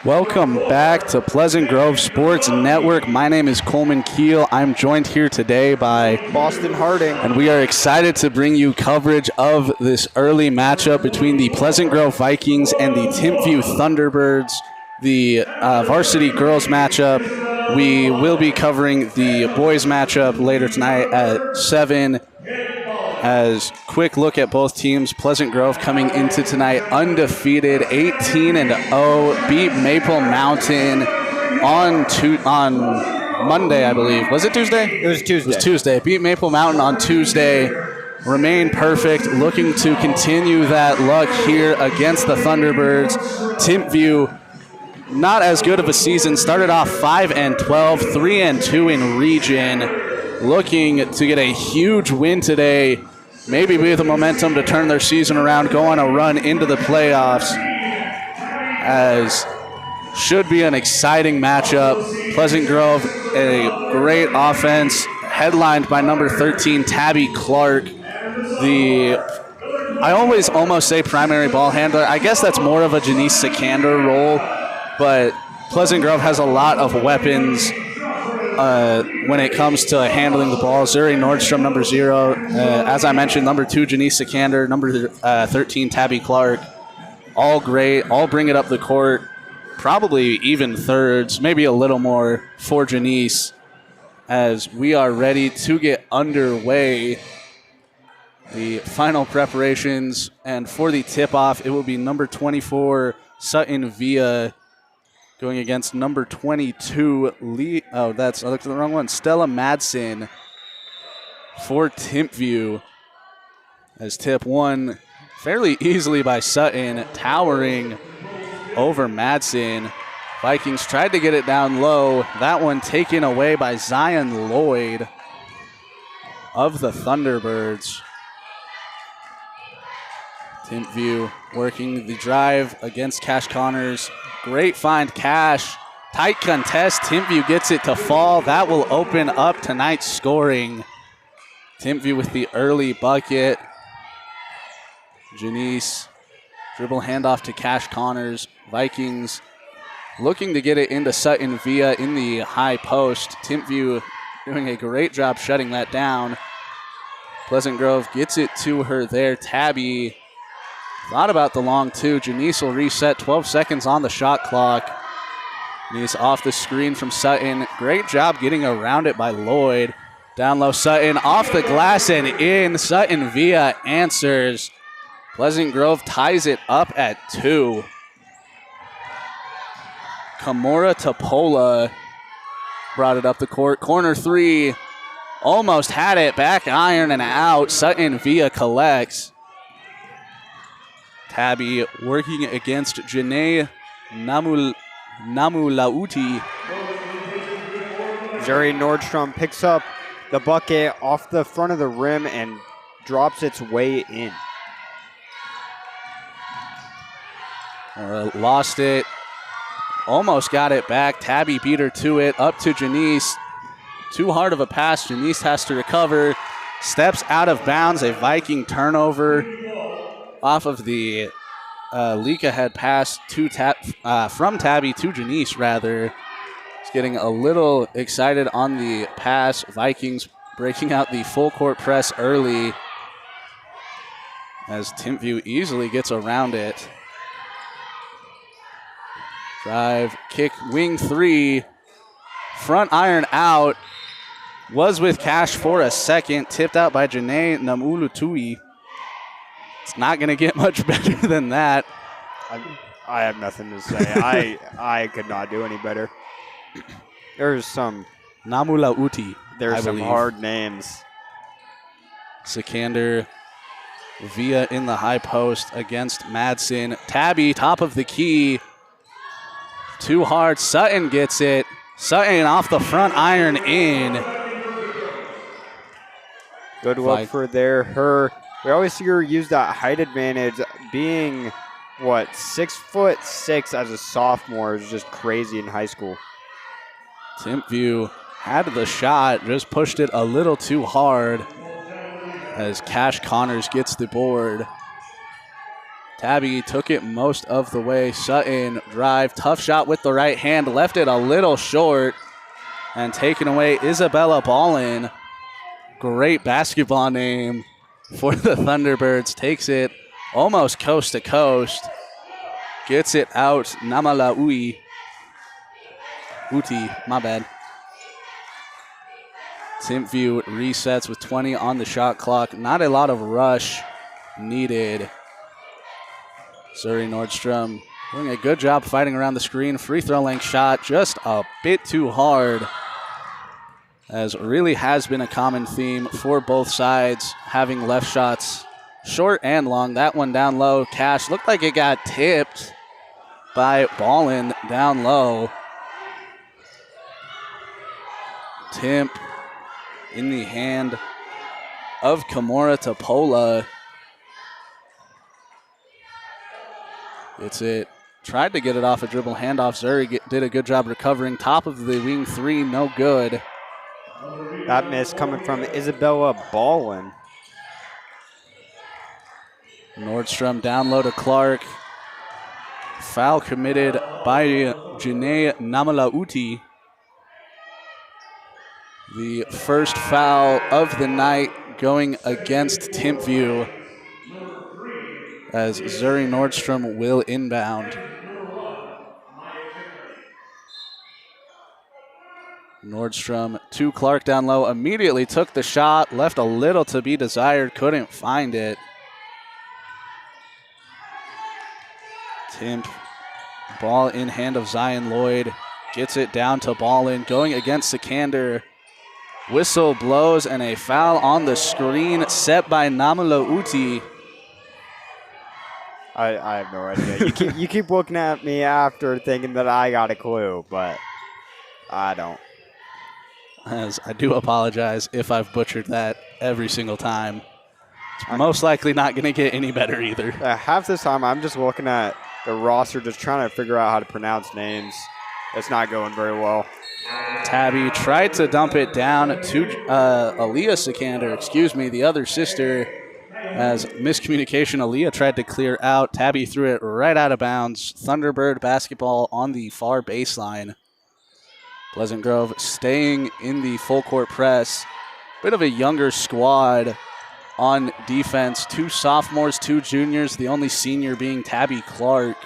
Welcome back to Pleasant Grove Sports Network. My name is Coleman Keel. I'm joined here today by Boston Harding. And we are excited to bring you coverage of this early matchup between the Pleasant Grove Vikings and the Timpview Thunderbirds, the varsity girls matchup. We will be covering the boys matchup later tonight at 7. As quick look at both teams, Pleasant Grove coming into tonight undefeated, 18-0, beat Maple Mountain on Monday, I believe. Was it Tuesday? It was Tuesday. It was Tuesday. Beat Maple Mountain on Tuesday. Remain perfect, looking to continue that luck here against the Thunderbirds. Timpview, not as good of a season. Started off 5-12, 3-2 in region. Looking to get a huge win today. Maybe with the momentum to turn their season around, go on a run into the playoffs. As should be an exciting matchup. Pleasant Grove, a great offense, headlined by number 13, Tabby Clark. I always almost say primary ball handler. I guess that's more of a Janice Sikander role, but Pleasant Grove has a lot of weapons when it comes to handling the ball. Zuri Nordstrom, number 0. As I mentioned, number 2, Janice Sikander. Number 13, Tabby Clark. All great. All bring it up the court. Probably even thirds, maybe a little more for Janice, as we are ready to get underway. The final preparations, and for the tip-off, it will be number 24, Sutton Villa, going against number 22, I looked at the wrong one, Stella Madsen for Timpview. As tip won fairly easily by Sutton, towering over Madsen. Vikings tried to get it down low. That one taken away by Zion Lloyd of the Thunderbirds. Timpview working the drive against Cash Connors. Great find, Cash. Tight contest. Timpview gets it to fall. That will open up tonight's scoring. Timpview with the early bucket. Janice, dribble handoff to Cash Connors. Vikings looking to get it into Sutton Villa in the high post. Timpview doing a great job shutting that down. Pleasant Grove gets it to her there. Tabby thought about the long two. Janice will reset. 12 seconds on the shot clock. Janice off the screen from Sutton. Great job getting around it by Lloyd. Down low, Sutton off the glass and in. Sutton Villa answers. Pleasant Grove ties it up at 2. Kamora Topola brought it up the court. Corner 3. Almost had it. Back iron and out. Sutton Villa collects. Tabby working against Janae Namulauti. Zuri Nordstrom picks up the bucket off the front of the rim and drops its way in. Lost it. Almost got it back. Tabby beat her to it. Up to Janice. Too hard of a pass. Janice has to recover. Steps out of bounds. A Viking turnover off of the leak ahead pass to from Tabby to Janice, rather. He's getting a little excited on the pass. Vikings breaking out the full court press early as Timpview easily gets around it. Drive, kick, wing 3. Front iron out. Was with Cash for a second. Tipped out by Janae Namulutui. It's not going to get much better than that. I have nothing to say. I could not do any better. There's some Namulauti. There's some hard names. Sikander Villa in the high post against Madsen. Tabby, top of the key. Too hard. Sutton gets it. Sutton off the front iron in. Good look for her. We always see her use that height advantage. Being, 6'6" as a sophomore is just crazy in high school. Timpview had the shot, just pushed it a little too hard as Cash Connors gets the board. Tabby took it most of the way. Sutton drive, tough shot with the right hand, left it a little short, and taken away Isabella Ballin. Great basketball name for the Thunderbirds. Takes it almost coast to coast. Gets it out. Namalaui. Uti, my bad. Timpview resets with 20 on the shot clock. Not a lot of rush needed. Zuri Nordstrom doing a good job fighting around the screen. Free throw length shot just a bit too hard, as really has been a common theme for both sides, having left shots short and long. That one down low. Cash looked like it got tipped by Ballin down low. Timp in the hand of Kimura Topola. It's it. Tried to get it off a dribble handoff. Zuri did a good job recovering. Top of the wing three, no good. That miss coming from Isabella Ballin. Nordstrom down low to Clark. Foul committed by Janae Namalauti. The first foul of the night going against Timpview, as Zuri Nordstrom will inbound. Nordstrom to Clark down low, immediately took the shot, left a little to be desired, couldn't find it. Timp, ball in hand of Zion Lloyd, gets it down to Ballin, going against Sikander. Whistle blows and a foul on the screen set by Namalauti. I have no idea. You keep looking at me after thinking that I got a clue, but I don't. As I do apologize if I've butchered that every single time. It's most likely not going to get any better either. Half this time I'm just looking at the roster, just trying to figure out how to pronounce names. It's not going very well. Tabby tried to dump it down to Aaliyah Sikander, the other sister. As miscommunication, Aaliyah tried to clear out. Tabby threw it right out of bounds. Thunderbird basketball on the far baseline. Pleasant Grove staying in the full court press. Bit of a younger squad on defense. 2 sophomores, 2 juniors, the only senior being Tabby Clark.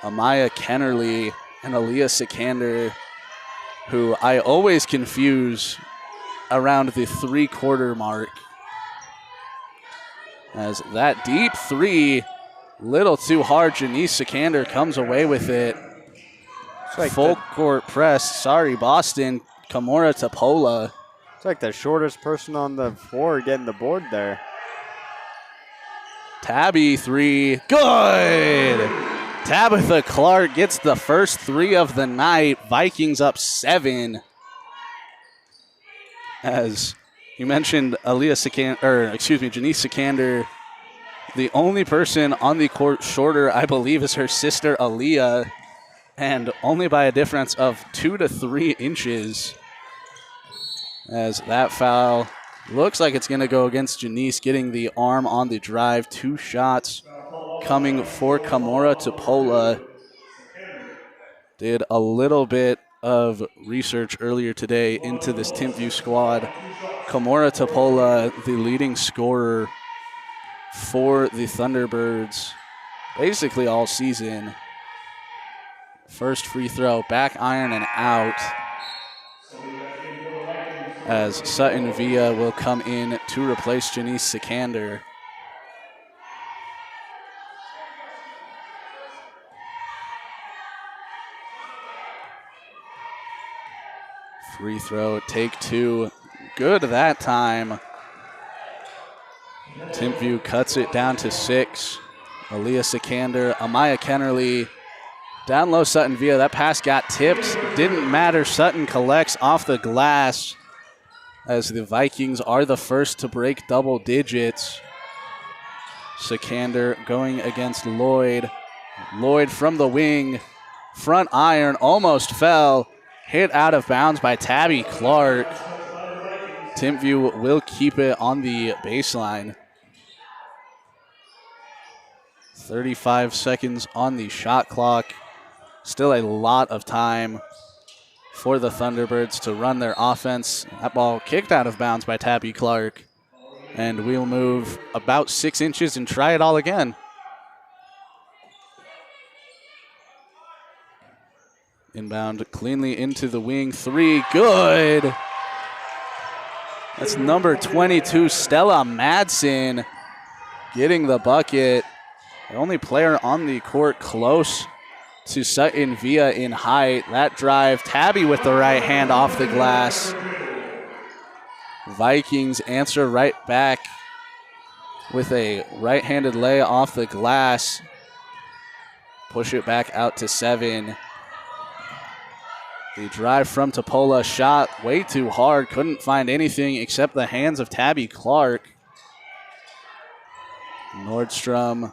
Amaya Kennerly and Aaliyah Sikander, who I always confuse around the 3-quarter mark. As that deep three, little too hard. Janice Sikander comes away with it. Like full court press. Sorry, Boston. Kimura Topola. It's like the shortest person on the floor getting the board there. Tabby three. Good! Tabitha Clark gets the first 3 of the night. Vikings up 7. As you mentioned, Janice Sikander, the only person on the court shorter, I believe, is her sister Aaliyah, and only by a difference of 2 to 3 inches. As that foul looks like it's going to go against Janice, getting the arm on the drive. 2 shots coming for Kimura Topola. Did a little bit of research earlier today into this Timpview squad. Kimura Topola, the leading scorer for the Thunderbirds basically all season. First free throw, back iron and out. As Sutton Villa will come in to replace Janice Sikander. Free throw, take 2. Good that time. Timpview cuts it down to 6. Aaliyah Sikander, Amaya Kennerly. Down low, Sutton Villa. That pass got tipped. Didn't matter. Sutton collects off the glass, as the Vikings are the first to break double digits. Sikander going against Lloyd. Lloyd from the wing. Front iron, almost fell. Hit out of bounds by Tabby Clark. Timpview will keep it on the baseline. 35 seconds on the shot clock. Still a lot of time for the Thunderbirds to run their offense. That ball kicked out of bounds by Tabby Clark. And we'll move about 6 inches and try it all again. Inbound cleanly into the wing. 3, good. That's number 22, Stella Madsen, getting the bucket. The only player on the court close to Sutton Villa in height. That drive, Tabby with the right hand off the glass. Vikings answer right back with a right-handed lay off the glass. Push it back out to 7. The drive from Topola, shot way too hard. Couldn't find anything except the hands of Tabby Clark. Nordstrom.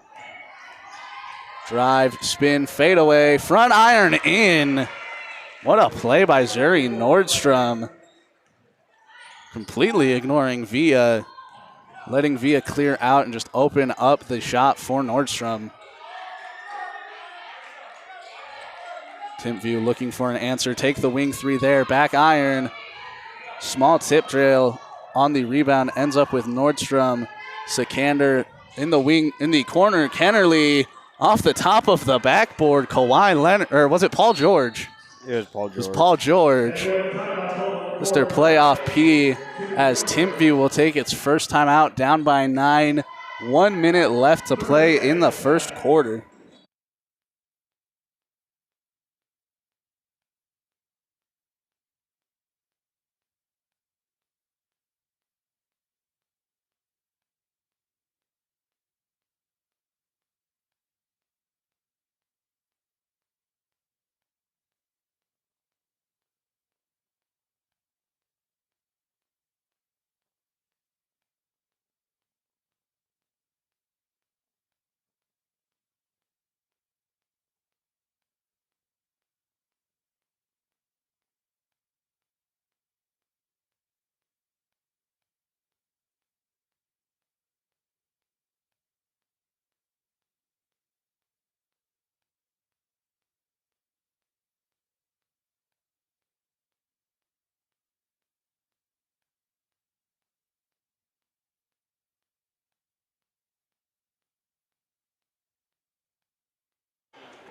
Drive, spin, fade away, front iron in. What a play by Zuri Nordstrom. Completely ignoring Villa, letting Villa clear out and just open up the shot for Nordstrom. Timpview looking for an answer. Take the wing 3 there, back iron. Small tip drill on the rebound, ends up with Nordstrom. Sikander in the wing, in the corner, Kennerly. Off the top of the backboard, Kawhi Leonard, or was it Paul George? It was Paul George. It was Paul George. Mr. Playoff P, as Timpview will take its first time out, down by 9. 1 minute left to play in the first quarter.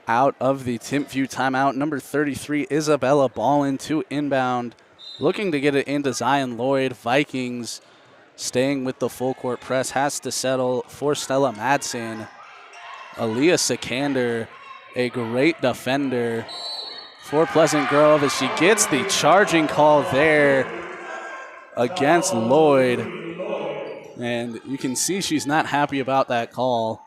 Out of the Timpview timeout, number 33, Isabella Ballin to inbound. Looking to get it into Zion Lloyd. Vikings staying with the full court press. Has to settle for Stella Madsen. Aaliyah Sikander, a great defender for Pleasant Grove as she gets the charging call there against Lloyd. And you can see she's not happy about that call.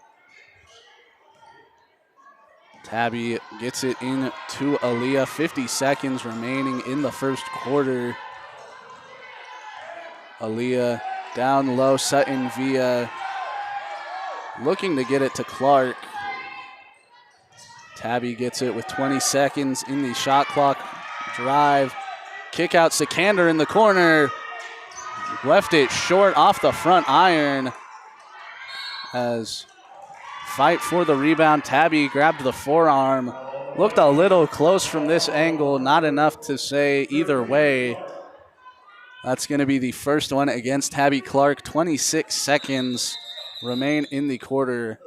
Tabby gets it in to Aaliyah. 50 seconds remaining in the first quarter. Aaliyah down low. Sutton Villa looking to get it to Clark. Tabby gets it with 20 seconds in the shot clock. Drive. Kick out Sikander in the corner. Left it short off the front iron as fight for the rebound. Tabby grabbed the forearm. Looked a little close from this angle. Not enough to say either way. That's going to be the first one against Tabby Clark. 26 seconds remain in the quarter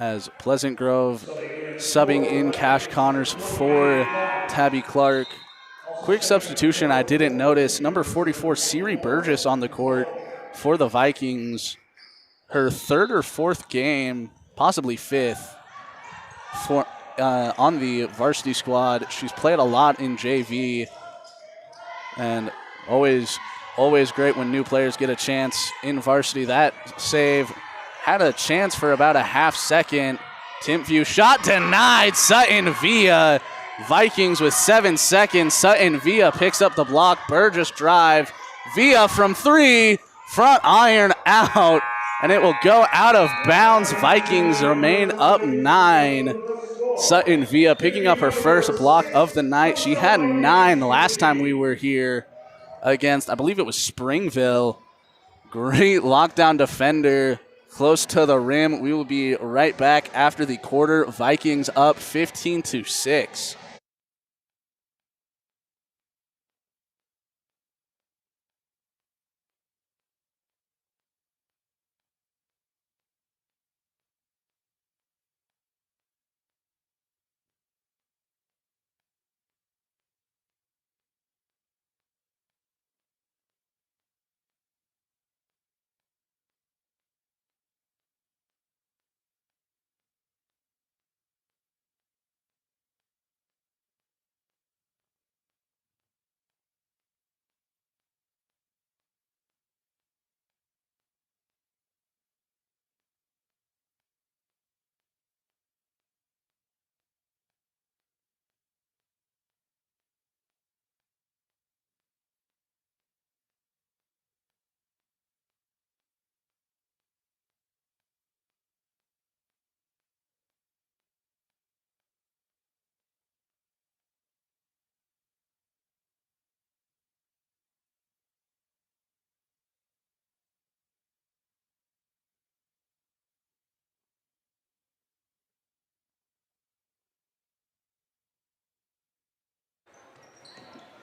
as Pleasant Grove subbing in Cash Connors for Tabby Clark. Quick substitution I didn't notice. Number 44, Siri Burgess on the court for the Vikings. Her 3rd or 4th game, possibly 5th, for on the varsity squad. She's played a lot in JV, and always great when new players get a chance in varsity. That save had a chance for about a half second. Timpview shot denied. Sutton Villa. Vikings with 7 seconds. Sutton Villa picks up the block. Burgess drive. Villa from 3. Front iron out. And it will go out of bounds. Vikings remain up 9. Sutton Villa picking up her first block of the night. She had 9 last time we were here against, I believe it was Springville. Great lockdown defender close to the rim. We will be right back after the quarter. Vikings up 15-6.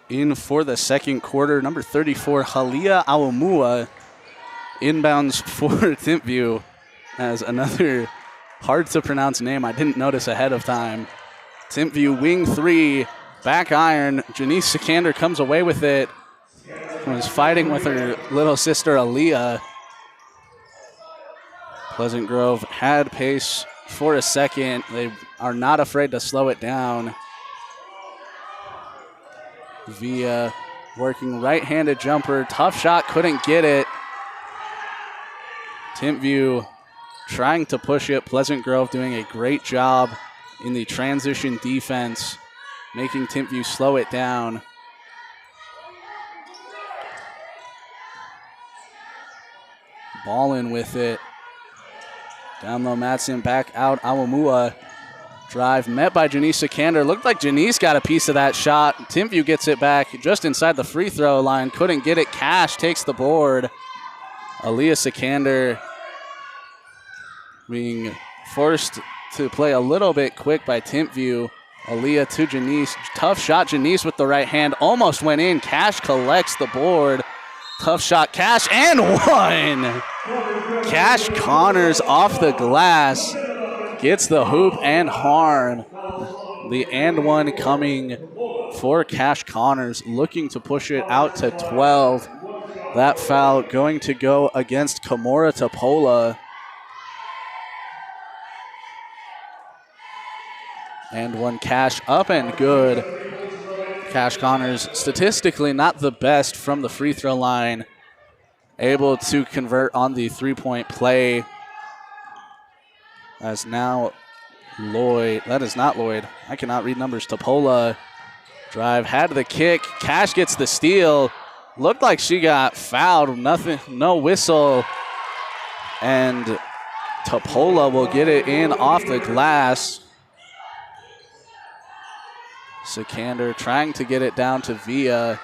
In for the second quarter, number 34, Halia Awamua, inbounds for Timpview as another hard to pronounce name I didn't notice ahead of time. Timpview wing three, back iron. Janice Sikander comes away with it. Was fighting with her little sister Aaliyah. Pleasant Grove had pace for a second. They are not afraid to slow it down. Via working right-handed jumper. Tough shot, couldn't get it. Timpview trying to push it. Pleasant Grove doing a great job in the transition defense, making Timpview slow it down. Ballin with it. Down low, Madsen, back out, Awamua. Drive met by Janice Sikander. Looked like Janice got a piece of that shot. Timpview gets it back just inside the free throw line. Couldn't get it. Cash takes the board. Aaliyah Sikander being forced to play a little bit quick by Timpview. Aaliyah to Janice. Tough shot, Janice with the right hand. Almost went in. Cash collects the board. Tough shot, Cash, and one! Cash Connors off the glass. Gets the hoop and harm. The and one coming for Cash Connors, looking to push it out to 12. That foul going to go against Kimura Topola. And one, Cash up and good. Cash Connors statistically not the best from the free throw line. Able to convert on the three-point play. As now Lloyd, that is not Lloyd. I cannot read numbers. Topola drive, had the kick. Cash gets the steal. Looked like she got fouled. Nothing, no whistle. And Topola will get it in off the glass. Sikander trying to get it down to Villa.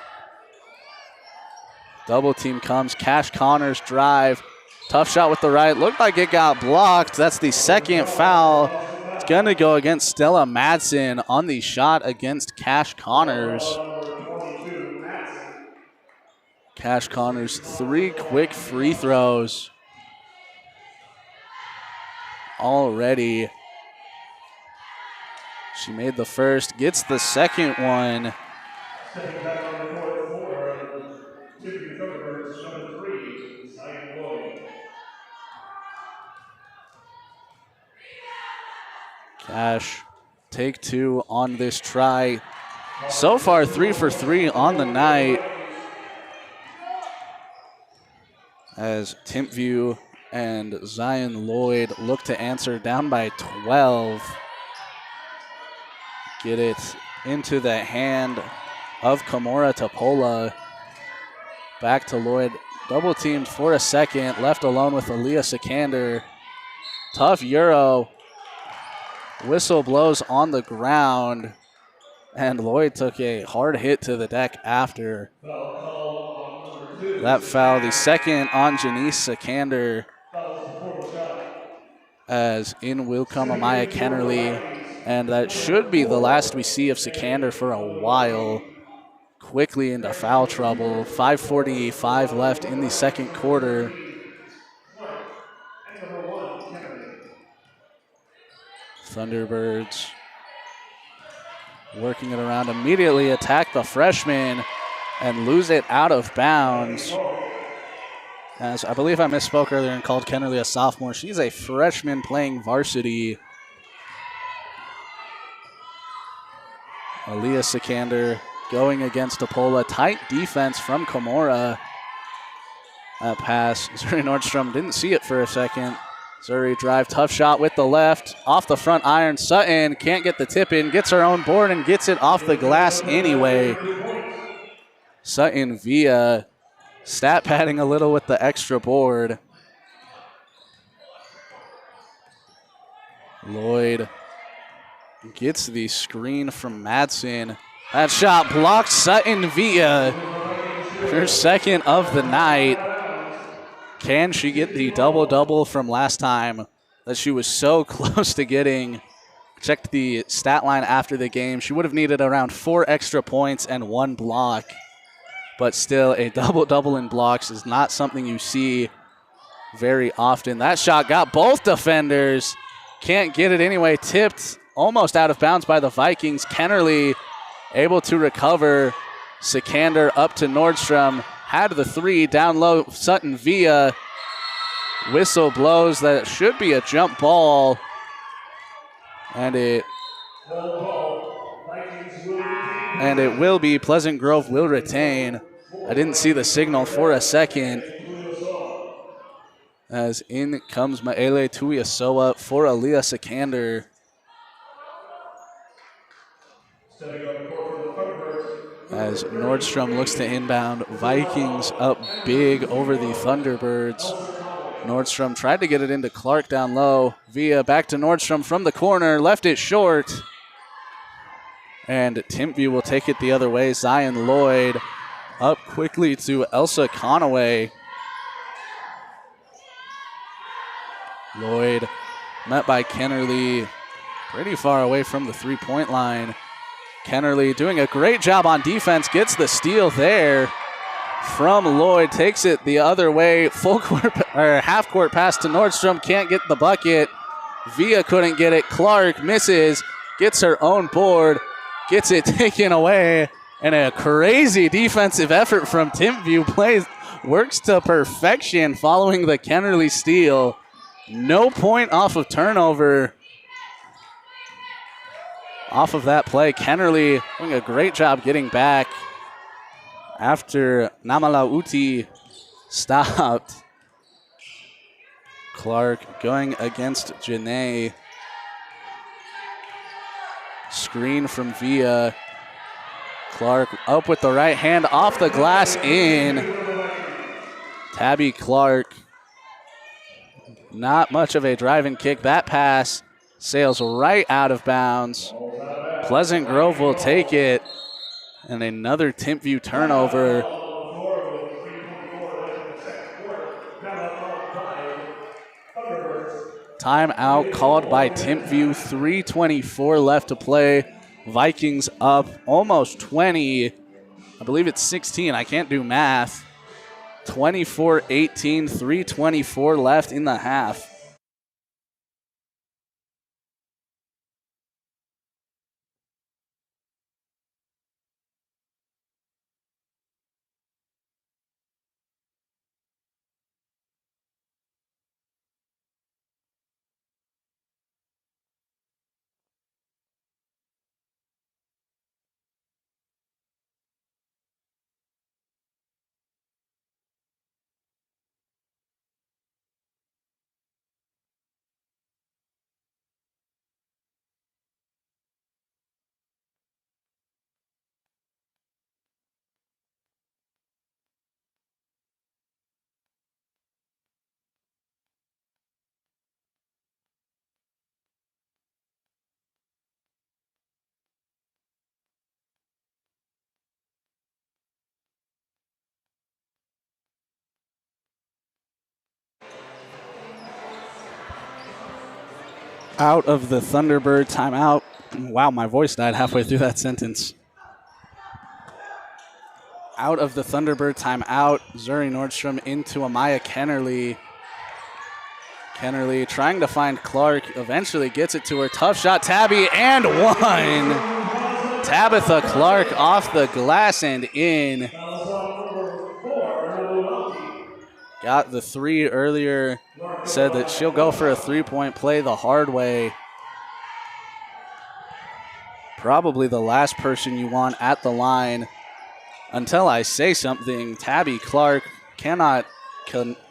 Double team comes. Cash Connors drive. Tough shot with the right. Looked like it got blocked. That's the second foul. It's going to go against Stella Madsen on the shot against Cash Connors. Cash Connors, 3 quick free throws already. She made the first, gets the second one. Stepping back on the court for Timpview Thunderbirds, number 3, Zion Lloyd. Cash, take 2 on this try. So far, 3 for 3 on the night. As Timpview and Zion Lloyd look to answer down by 12. Get it into the hand of Kimura Topola. Back to Lloyd. Double teamed for a second. Left alone with Aaliyah Sikander. Tough Euro. Whistle blows on the ground. And Lloyd took a hard hit to the deck after that foul. The second on Janice Sikander. as in will come Amaya Kennerly, and that should be the last we see of Sikander for a while. Quickly into foul trouble. 5:45 left in the second quarter. And number 1, Kennedy. Thunderbirds working it around, immediately attack the freshman and lose it out of bounds. As I believe I misspoke earlier and called Kennerly a sophomore. She's a freshman playing varsity. Aaliyah Sikander going against Apola. Tight defense from Komora. That pass. Zuri Nordstrom didn't see it for a second. Zuri drive, tough shot with the left. Off the front iron. Sutton can't get the tip in. Gets her own board and gets it off the glass anyway. Sutton via stat padding a little with the extra board. Lloyd gets the screen from Madsen. That shot blocked. Sutton via her second of the night. Can she get the double-double from last time that she was so close to getting? Checked the stat line after the game. She would have needed around 4 extra points and 1 block. But still, a double-double in blocks is not something you see very often. That shot got both defenders. Can't get it anyway. Tipped almost out of bounds by the Vikings. Kennerly able to recover. Sikander up to Nordstrom. Had the 3 down low. Sutton via. Whistle blows. That should be a jump ball. And it will be. Pleasant Grove will retain. I didn't see the signal for a second. As in comes Maele Tuiasoa for Aaliyah Sikander. As Nordstrom looks to inbound. Vikings up big over the Thunderbirds. Nordstrom tried to get it into Clark down low. Via back to Nordstrom from the corner. Left it short. And Timpview will take it the other way. Zion Lloyd up quickly to Elsa Conaway. Lloyd met by Kennerly pretty far away from the three-point line. Kennerly doing a great job on defense, gets the steal there from Lloyd, takes it the other way, full court or half court pass to Nordstrom, can't get the bucket. Via couldn't get it. Clark misses, gets her own board, gets it taken away, and a crazy defensive effort from Timpview works to perfection following the Kennerly steal. No point off of turnover. Off of that play, Kennerly doing a great job getting back after Namalauti stopped. Clark going against Janae. Screen from Via. Clark up with the right hand, off the glass, in. Tabby Clark. Not much of a driving kick. That pass sails right out of bounds. Pleasant Grove will take it. And another Timpview turnover. Timeout called by Timpview. 3:24 left to play. Vikings up almost 20. I believe it's 16. I can't do math. 24-18, 3:24 left in the half. Out of the Thunderbird timeout. Wow, my voice died halfway through that sentence. Out of the Thunderbird timeout, Zuri Nordstrom into Amaya Kennerly. Kennerly trying to find Clark, eventually gets it to her. Tough shot, Tabby, and one. Tabitha Clark off the glass and in. Got the three earlier, said that she'll go for a three-point play the hard way. Probably the last person you want at the line. Until I say something, Tabby Clark cannot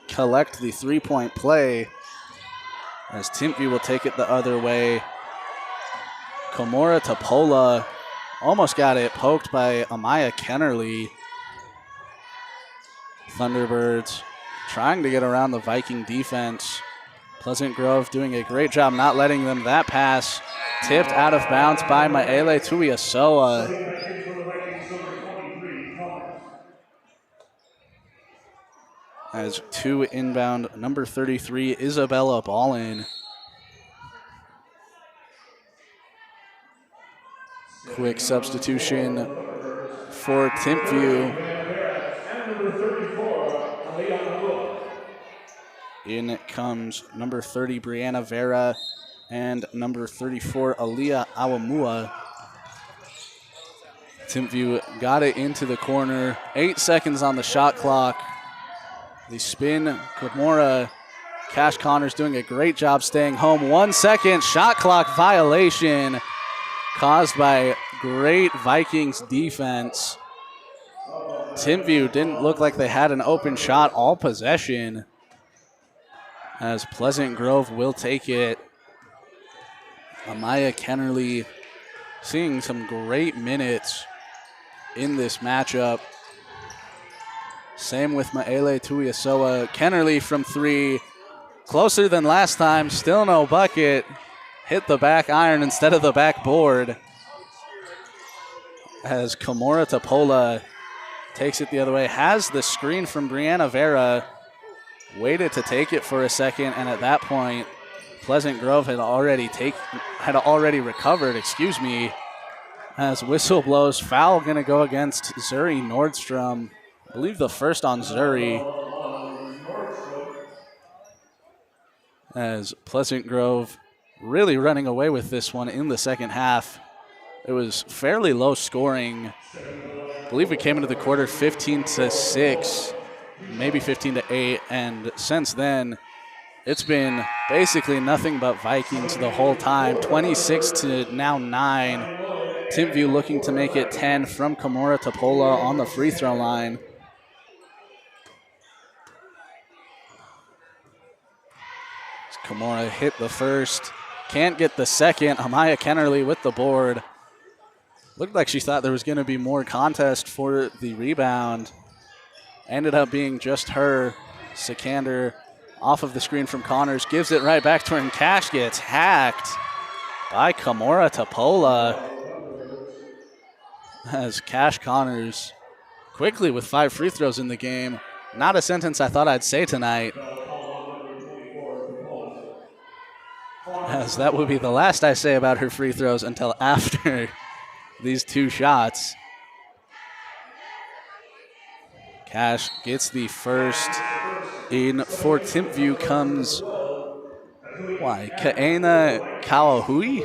collect the three-point play as Timpview will take it the other way. Komora Topola almost got it poked by Amaya Kennerly. Thunderbirds trying to get around the Viking defense. Pleasant Grove doing a great job not letting them. That pass tipped out of bounds by Maele Tuiasoa. As two inbound, number 33, Isabella Ballin. Quick substitution for Timpview. In comes number 30, Brianna Vera, and number 34, Aaliyah Awamua. Timpview got it into the corner. 8 seconds on the shot clock. The spin, Komora. Cash Connors doing a great job staying home. 1 second, shot clock violation caused by great Vikings defense. Timpview didn't look like they had an open shot all possession, as Pleasant Grove will take it. Amaya Kennerly seeing some great minutes in this matchup. Same with Maele Tuiasoa. Kennerly from three, closer than last time, still no bucket. Hit the back iron instead of the backboard, as Komora Topola takes it the other way. Has the screen from Brianna Vera. Waited to take it for a second, and at that point, Pleasant Grove had already recovered, as whistle blows. Foul going to go against Zuri Nordstrom. I believe the first on Zuri. As Pleasant Grove really running away with this one in the second half. It was fairly low scoring. I believe we came into the quarter 15-6. Maybe 15-8, and since then, it's been basically nothing but Vikings the whole time. 26 to now 9. Timpview looking to make it 10 from Komora Topola on the free throw line. Komora hit the first, can't get the second. Amaya Kennerly with the board. Looked like she thought there was going to be more contest for the rebound. Ended up being just her. Sikander off of the screen from Connors, gives it right back to her, and Cash gets hacked by Komora Topola. As Cash Connors quickly with 5 free throws in the game. Not a sentence I thought I'd say tonight, as that would be the last I say about her free throws until after these 2 shots. Cash gets the first. In for Timpview comes, Kaena Kawahui?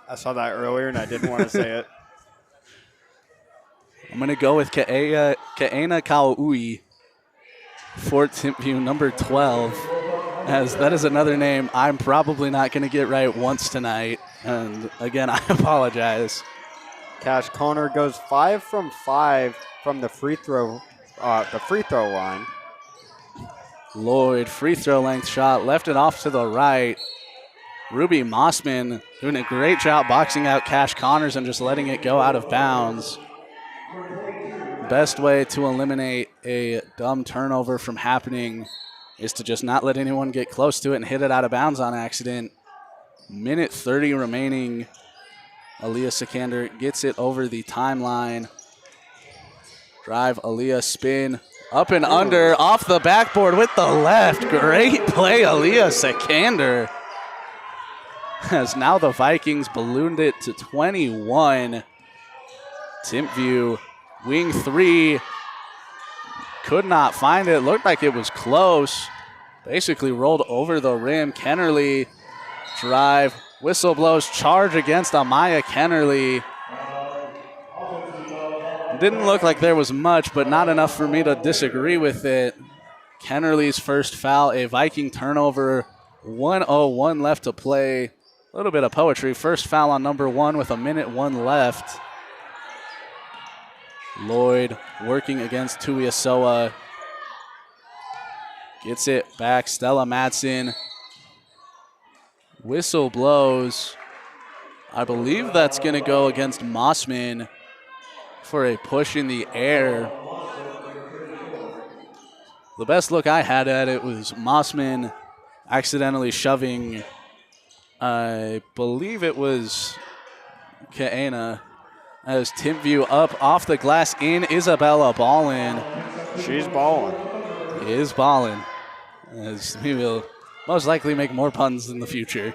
I saw that earlier and I didn't want to say it. I'm going to go with Kaena Kawahui for Timpview, number 12, as that is another name I'm probably not going to get right once tonight. And again, I apologize. Cash Connor goes 5 from 5 from the free throw line. Lloyd, free throw length shot, left it off to the right. Ruby Mossman doing a great job boxing out Cash Connors and just letting it go out of bounds. Best way to eliminate a dumb turnover from happening is to just not let anyone get close to it and hit it out of bounds on accident. Minute 30 remaining. Aaliyah Sikander gets it over the timeline. Drive, Aaliyah, spin, up and under, off the backboard with the left. Great play, Aaliyah Sikander. as now the Vikings ballooned it to 21. Timpview, wing 3, could not find it. Looked like it was close. Basically rolled over the rim. Kennerly drive. Whistle blows, charge against Amaya Kennerly. Didn't look like there was much, but not enough for me to disagree with it. Kennerly's first foul, a Viking turnover, 1:01 left to play. A little bit of poetry. First foul on number 1 with 1:01 left. Lloyd working against Tuiasoa. Gets it back. Stella Madsen. Whistle blows. I believe that's going to go against Mossman for a push in the air. The best look I had at it was Mossman accidentally shoving, I believe it was Kaena, as Timpview up off the glass in. Isabella ballin'. She's balling. Is ballin'. As we will most likely make more puns in the future.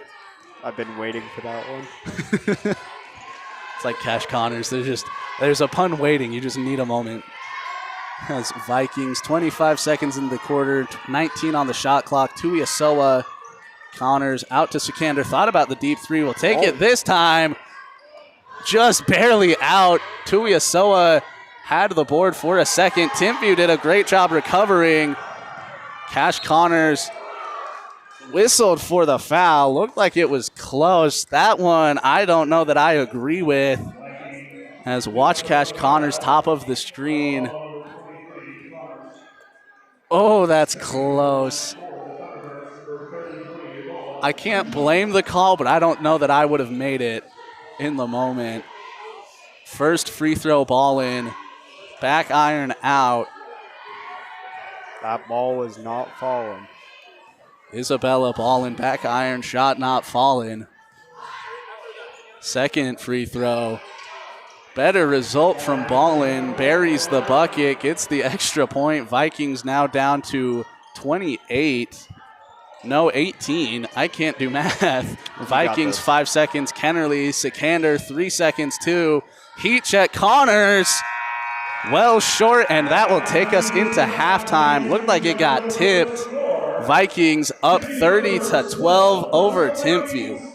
I've been waiting for that one. It's like Cash Connors. There's a pun waiting. You just need a moment. As Vikings, 25 seconds in the quarter, 19 on the shot clock. Tuiasoa, Connors out to Sikander. Thought about the deep 3. Will take it this time. Just barely out. Tuiasoa had the board for a second. Timpview did a great job recovering. Cash Connors whistled for the foul. Looked like it was close. That one I don't know that I agree with. As watch Cash Connors top of the screen. Oh, that's close. I can't blame the call, but I don't know that I would have made it in the moment. First free throw ball in. Back iron out. That ball was not falling. Isabella Ballin, back iron shot not falling. Second free throw. Better result from Ballin. Buries the bucket, gets the extra point. Vikings now down to 28. No, 18. I can't do math. Vikings 5 seconds. Kennerly, Sikander 3 seconds too. Heat check Connors. Well short, and that will take us into halftime. Looked like it got tipped. Vikings up 30-12 over Timpview.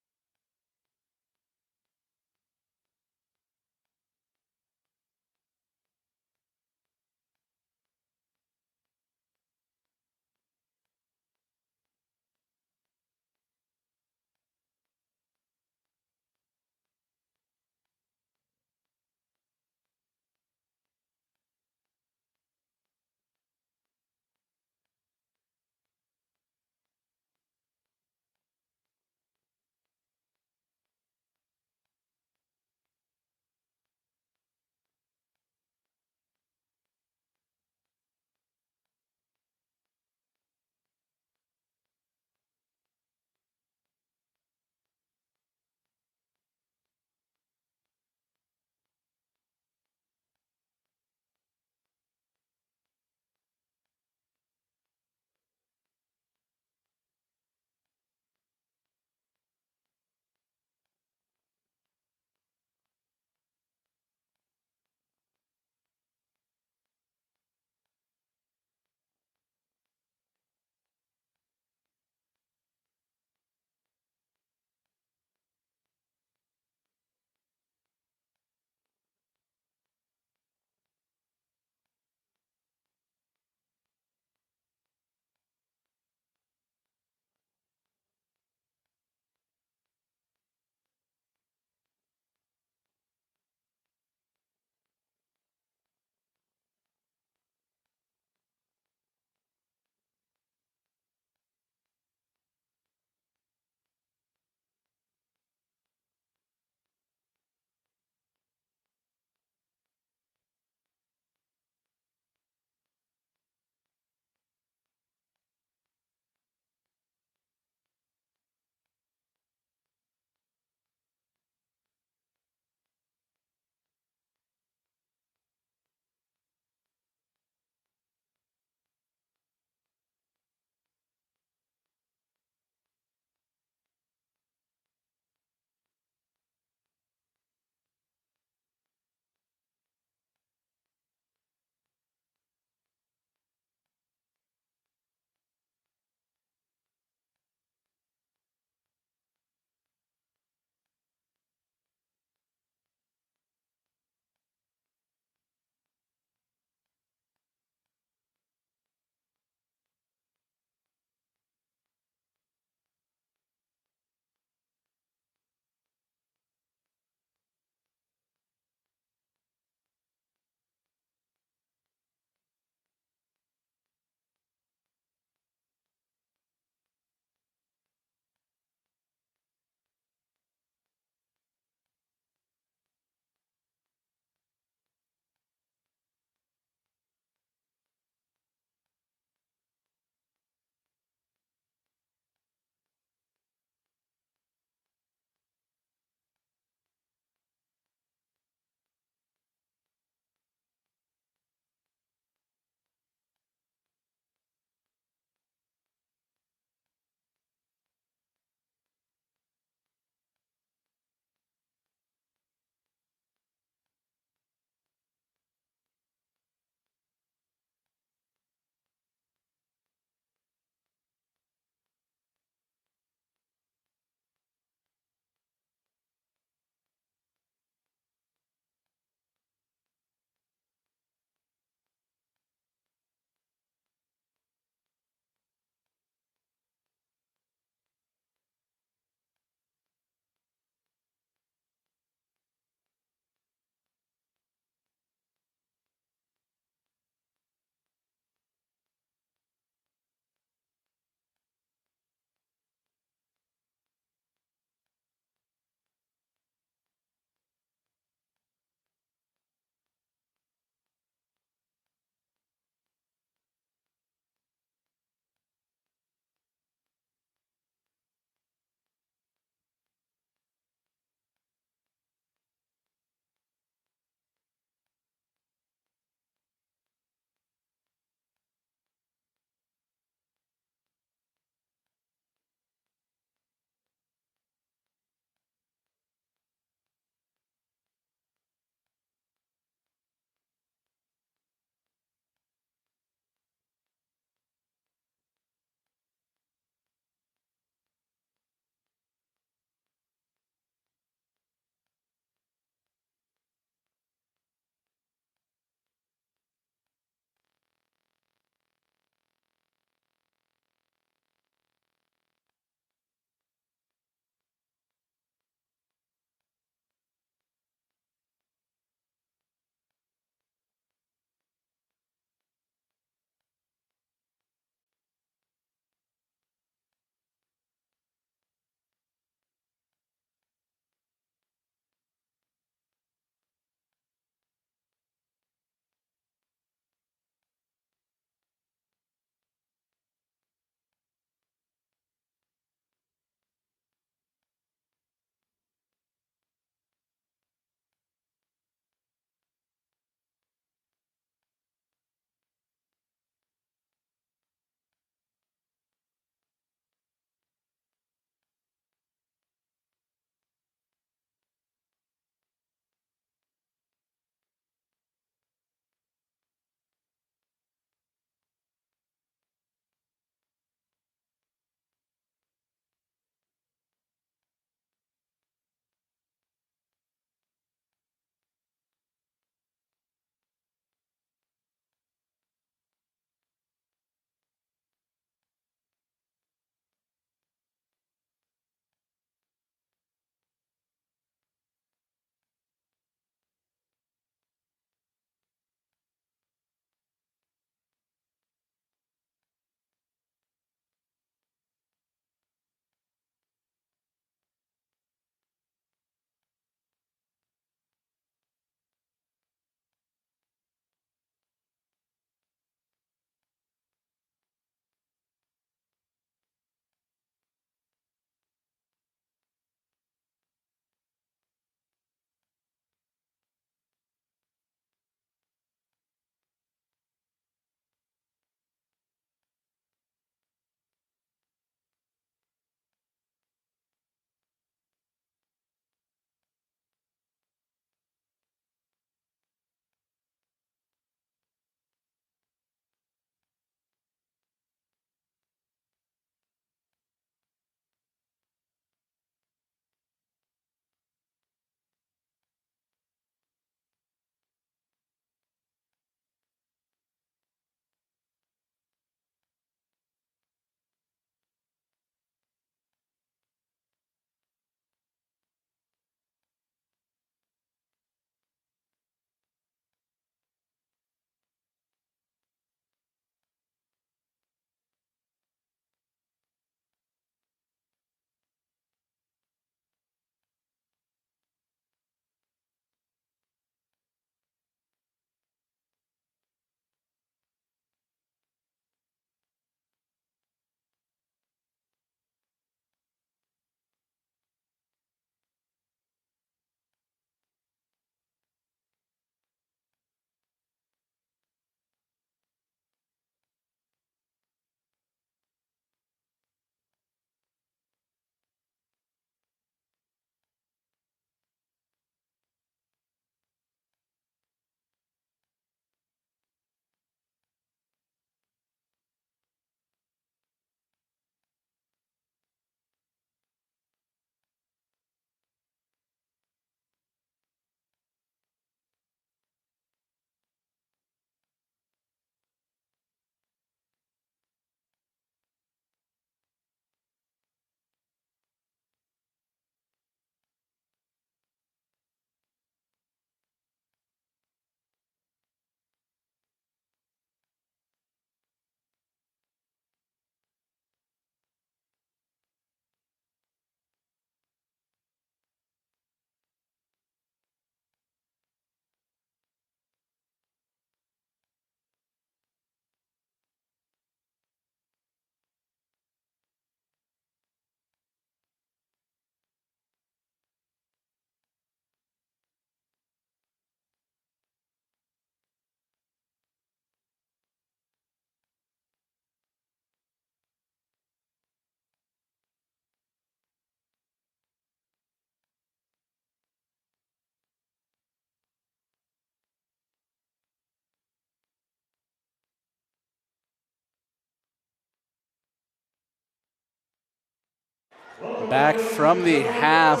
Back from the half.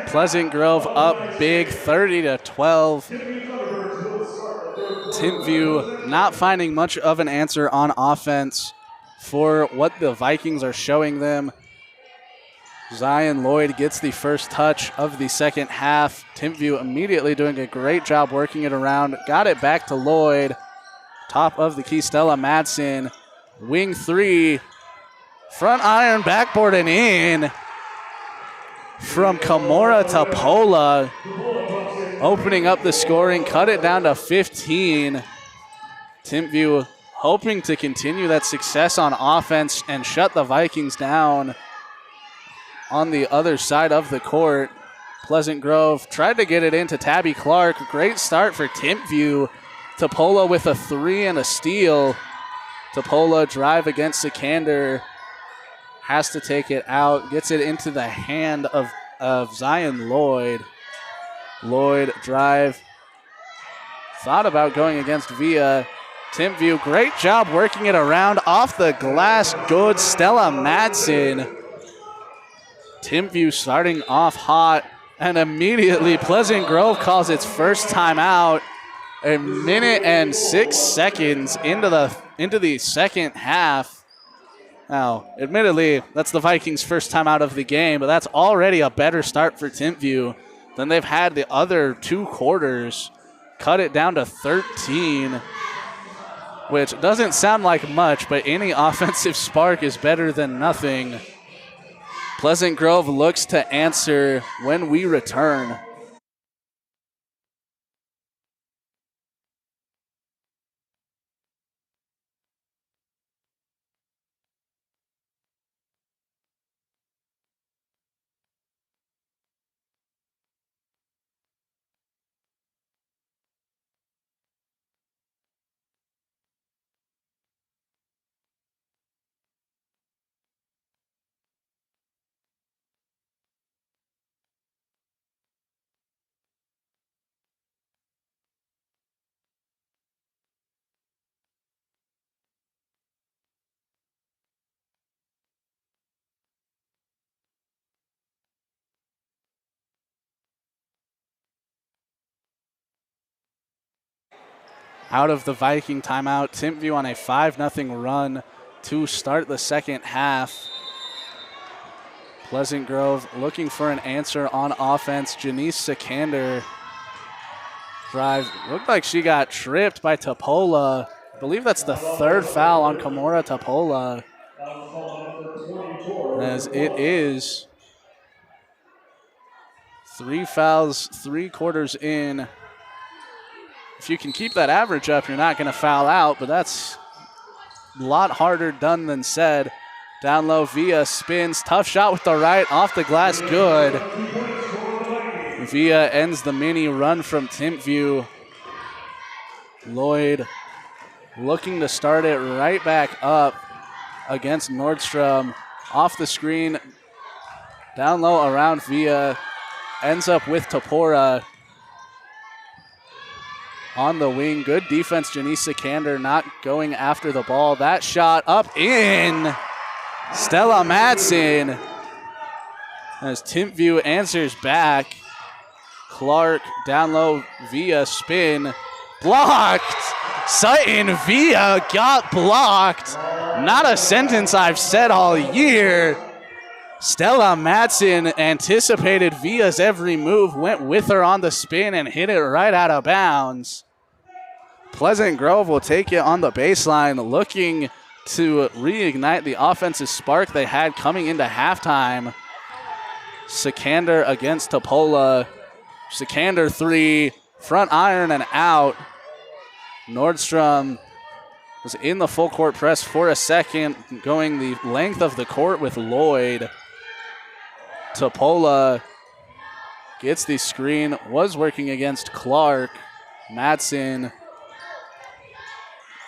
Pleasant Grove up big, 30-12. Timpview not finding much of an answer on offense for what the Vikings are showing them. Zion Lloyd gets the first touch of the second half. Timpview immediately doing a great job working it around. Got it back to Lloyd. Top of the key, Stella Madsen. Wing three. Front iron, backboard and in. From Kimura Tapola. Opening up the scoring, cut it down to 15. Timpview hoping to continue that success on offense and shut the Vikings down on the other side of the court. Pleasant Grove tried to get it into Tabby Clark. Great start for Timpview. Tapola with a three and a steal. Tapola drive against Sikander. Has to take it out. Gets it into the hand of Zion Lloyd. Lloyd drive. Thought about going against Villa. Timpview, great job working it around off the glass. Good Stella Madsen. Timpview starting off hot, and immediately Pleasant Grove calls its first timeout. A minute and 6 seconds into the second half. Now, admittedly, that's the Vikings' first timeout of the game, but that's already a better start for Timpview than they've had the other 2 quarters. Cut it down to 13, which doesn't sound like much, but any offensive spark is better than nothing. Pleasant Grove looks to answer when we return. Out of the Viking timeout, Timpview on a 5-0 run to start the second half. Pleasant Grove looking for an answer on offense. Janice Sikander drive. Looked like she got tripped by Tapola. I believe that's the third foul on Kimura Tapola. As it is 3 fouls, 3 quarters in. If you can keep that average up, you're not going to foul out, but that's a lot harder done than said. Down low, Villa spins. Tough shot with the right, off the glass, good. Villa ends the mini run from Timpview. Lloyd looking to start it right back up against Nordstrom. Off the screen, down low around Villa. Ends up with Tapora. On the wing, good defense, Janice Sikander not going after the ball. That shot up in. Stella Madsen. As Timpview answers back. Clark down low via spin. Blocked. Sutton via got blocked. Not a sentence I've said all year. Stella Madsen anticipated Villa's every move, went with her on the spin and hit it right out of bounds. Pleasant Grove will take it on the baseline, looking to reignite the offensive spark they had coming into halftime. Sikander against Tapola. Sikander three, front iron and out. Nordstrom was in the full court press for a second, going the length of the court with Lloyd. Tapola gets the screen, was working against Clark. Madsen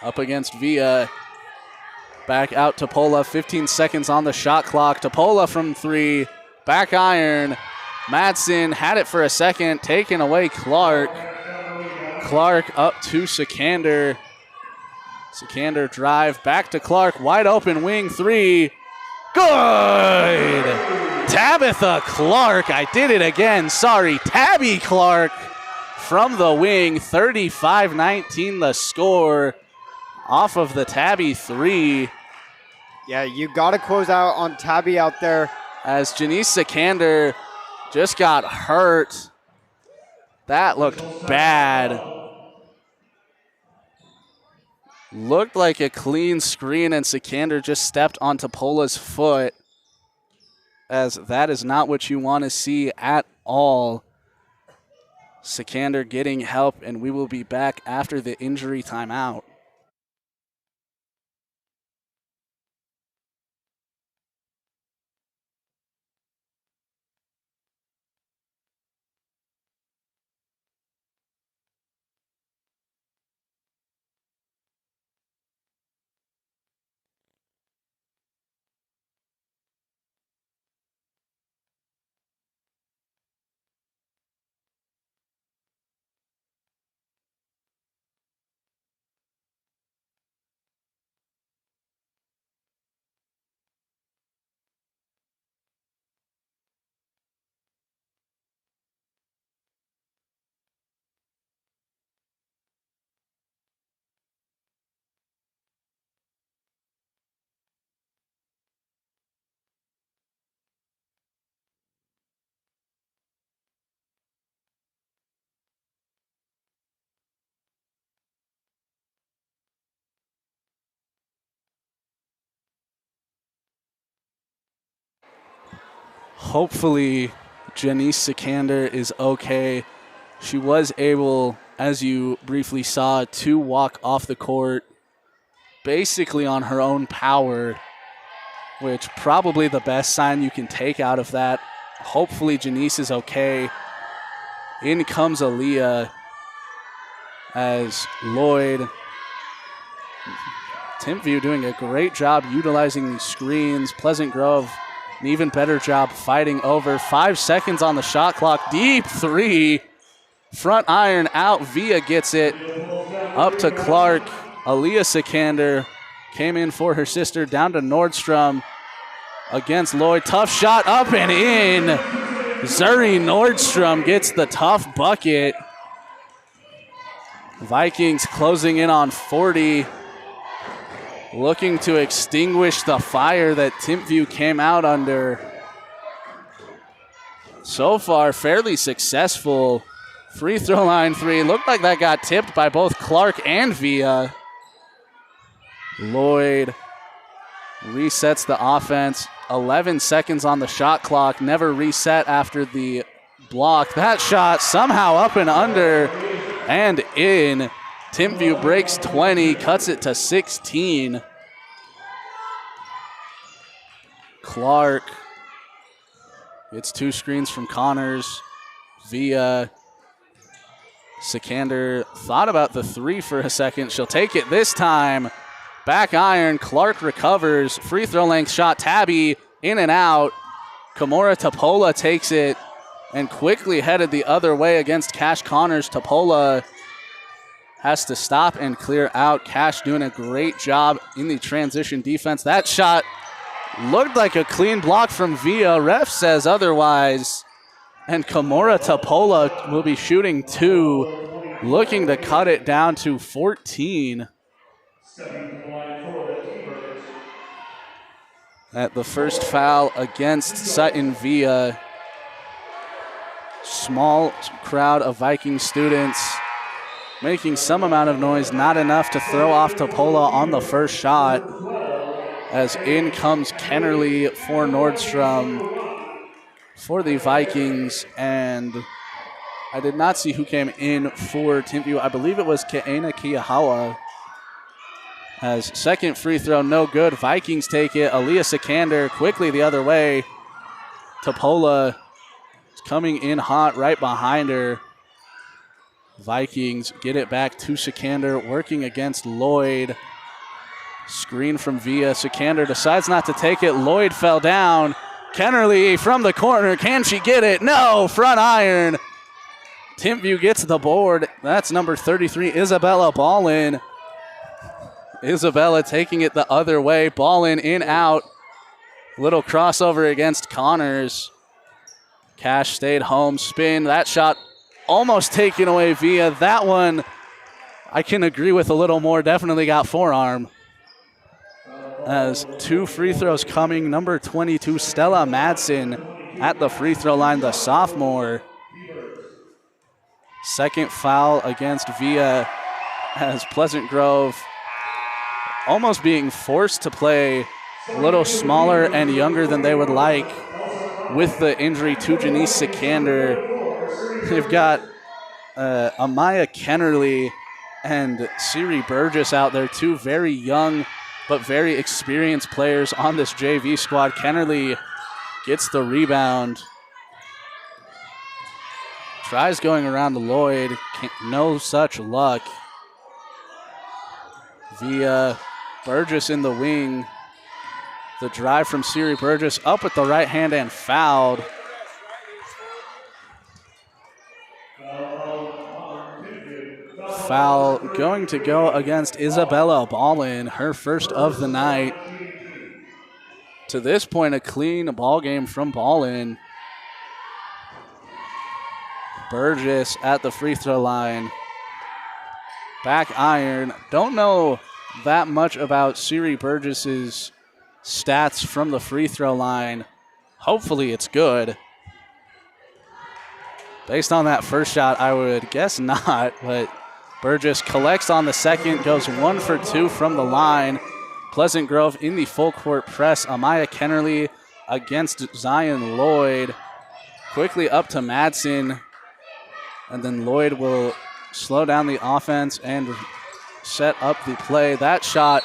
up against Villa. Back out Tapola, 15 seconds on the shot clock. Tapola from three, back iron. Madsen had it for a second, taken away Clark. Clark up to Sikander. Sikander drive back to Clark, wide open wing three. Good! Tabitha Clark, I did it again, sorry. Tabby Clark from the wing, 35-19 the score off of the Tabby three. Yeah, you got to close out on Tabby out there. As Janice Sikander just got hurt. That looked bad. Looked like a clean screen, and Sikander just stepped onto Pola's foot, as that is not what you want to see at all. Sikander getting help, and we will be back after the injury timeout. Hopefully, Janice Sikander is okay. She was able, as you briefly saw, to walk off the court basically on her own power, which probably the best sign you can take out of that. Hopefully, Janice is okay. In comes Aaliyah as Lloyd. Timpview doing a great job utilizing these screens. Pleasant Grove, an even better job fighting over. 5 seconds on the shot clock. Deep three. Front iron out. Villa gets it up to Clark. Aaliyah Sikander came in for her sister. Down to Nordstrom against Lloyd. Tough shot up and in. Zuri Nordstrom gets the tough bucket. Vikings closing in on 40. Looking to extinguish the fire that Timpview came out under. So far, fairly successful. Free throw line three. Looked like that got tipped by both Clark and Villa. Lloyd resets the offense. 11 seconds on the shot clock. Never reset after the block. That shot somehow up and under and in. Timpview breaks 20, cuts it to 16. Clark gets two screens from Connors. Via Sikander thought about the three for a second. She'll take it this time. Back iron. Clark recovers. Free throw length shot. Tabby in and out. Kimura Topola takes it and quickly headed the other way against Cash Connors. Topola has to stop and clear out. Cash doing a great job in the transition defense. That shot looked like a clean block from Villa. Ref says otherwise. And Kimura Topola will be shooting two, looking to cut it down to 14. At the first foul against Sutton Villa. Small crowd of Viking students making some amount of noise, not enough to throw off Topola on the first shot. As in comes Kennerly for Nordstrom for the Vikings. And I did not see who came in for Timpview. I believe it was Ke'ena Kiahawa. As second free throw, no good. Vikings take it. Aaliyah Sikander quickly the other way. Topola is coming in hot right behind her. Vikings get it back to Sikander, working against Lloyd. Screen from Villa. Sikander decides not to take it. Lloyd fell down. Kennerly from the corner. Can she get it? No. Front iron. Timpview gets the board. That's number 33, Isabella Ballin. Isabella taking it the other way. Ballin in out. Little crossover against Connors. Cash stayed home. Spin. That shot almost taken away via that one. I can agree with a little more. Definitely got forearm. As 2 free throws coming. Number 22, Stella Madsen at the free throw line, the sophomore. Second foul against Villa as Pleasant Grove almost being forced to play a little smaller and younger than they would like with the injury to Janice Sikander. They've got Amaya Kennerly and Siri Burgess out there, 2 very young but very experienced players on this JV squad. Kennerly gets the rebound. Tries going around to Lloyd. No such luck. Via Burgess in the wing. The drive from Siri Burgess up with the right hand and fouled. Foul going to go against Isabella Ballin, her first of the night. To this point, a clean ball game from Ballin. Burgess at the free throw line. Back iron. Don't know that much about Siri Burgess's stats from the free throw line. Hopefully it's good. Based on that first shot, I would guess not, but Burgess collects on the second, goes 1 for 2 from the line. Pleasant Grove in the full court press. Amaya Kennerly against Zion Lloyd. Quickly up to Madsen. And then Lloyd will slow down the offense and set up the play. That shot,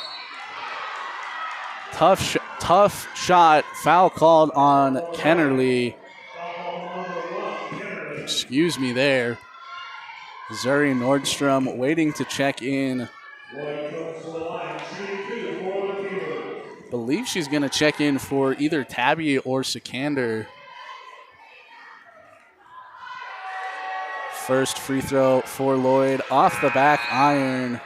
tough shot, foul called on Kennerly. Excuse me there. Zuri Nordstrom waiting to check in. Believe she's going to check in for either Tabby or Sikander. First free throw for Lloyd off the back iron.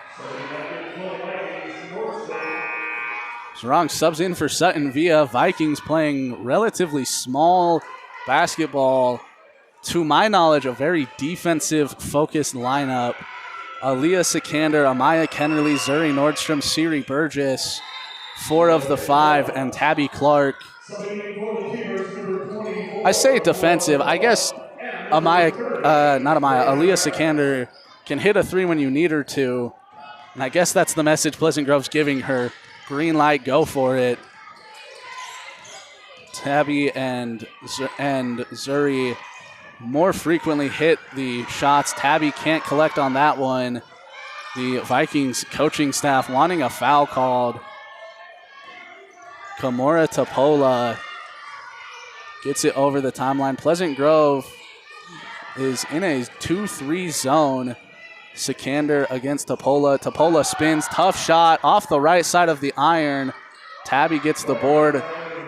Zerong subs in for Sutton Villa. Vikings playing relatively small basketball. To my knowledge, a very defensive-focused lineup. Aaliyah Sikander, Amaya Kennerly, Zuri Nordstrom, Siri Burgess, 4 of the 5, and Tabby Clark. I say defensive. I guess Aaliyah Sikander can hit a 3 when you need her to. And I guess that's the message Pleasant Grove's giving her. Green light, go for it. Tabby and Zuri more frequently hit the shots. Tabby can't collect on that one. The Vikings coaching staff wanting a foul called. Kimura Topola gets it over the timeline. Pleasant Grove is in a 2-3 zone. Sikander against Topola. Topola spins, tough shot off the right side of the iron. Tabby gets the board.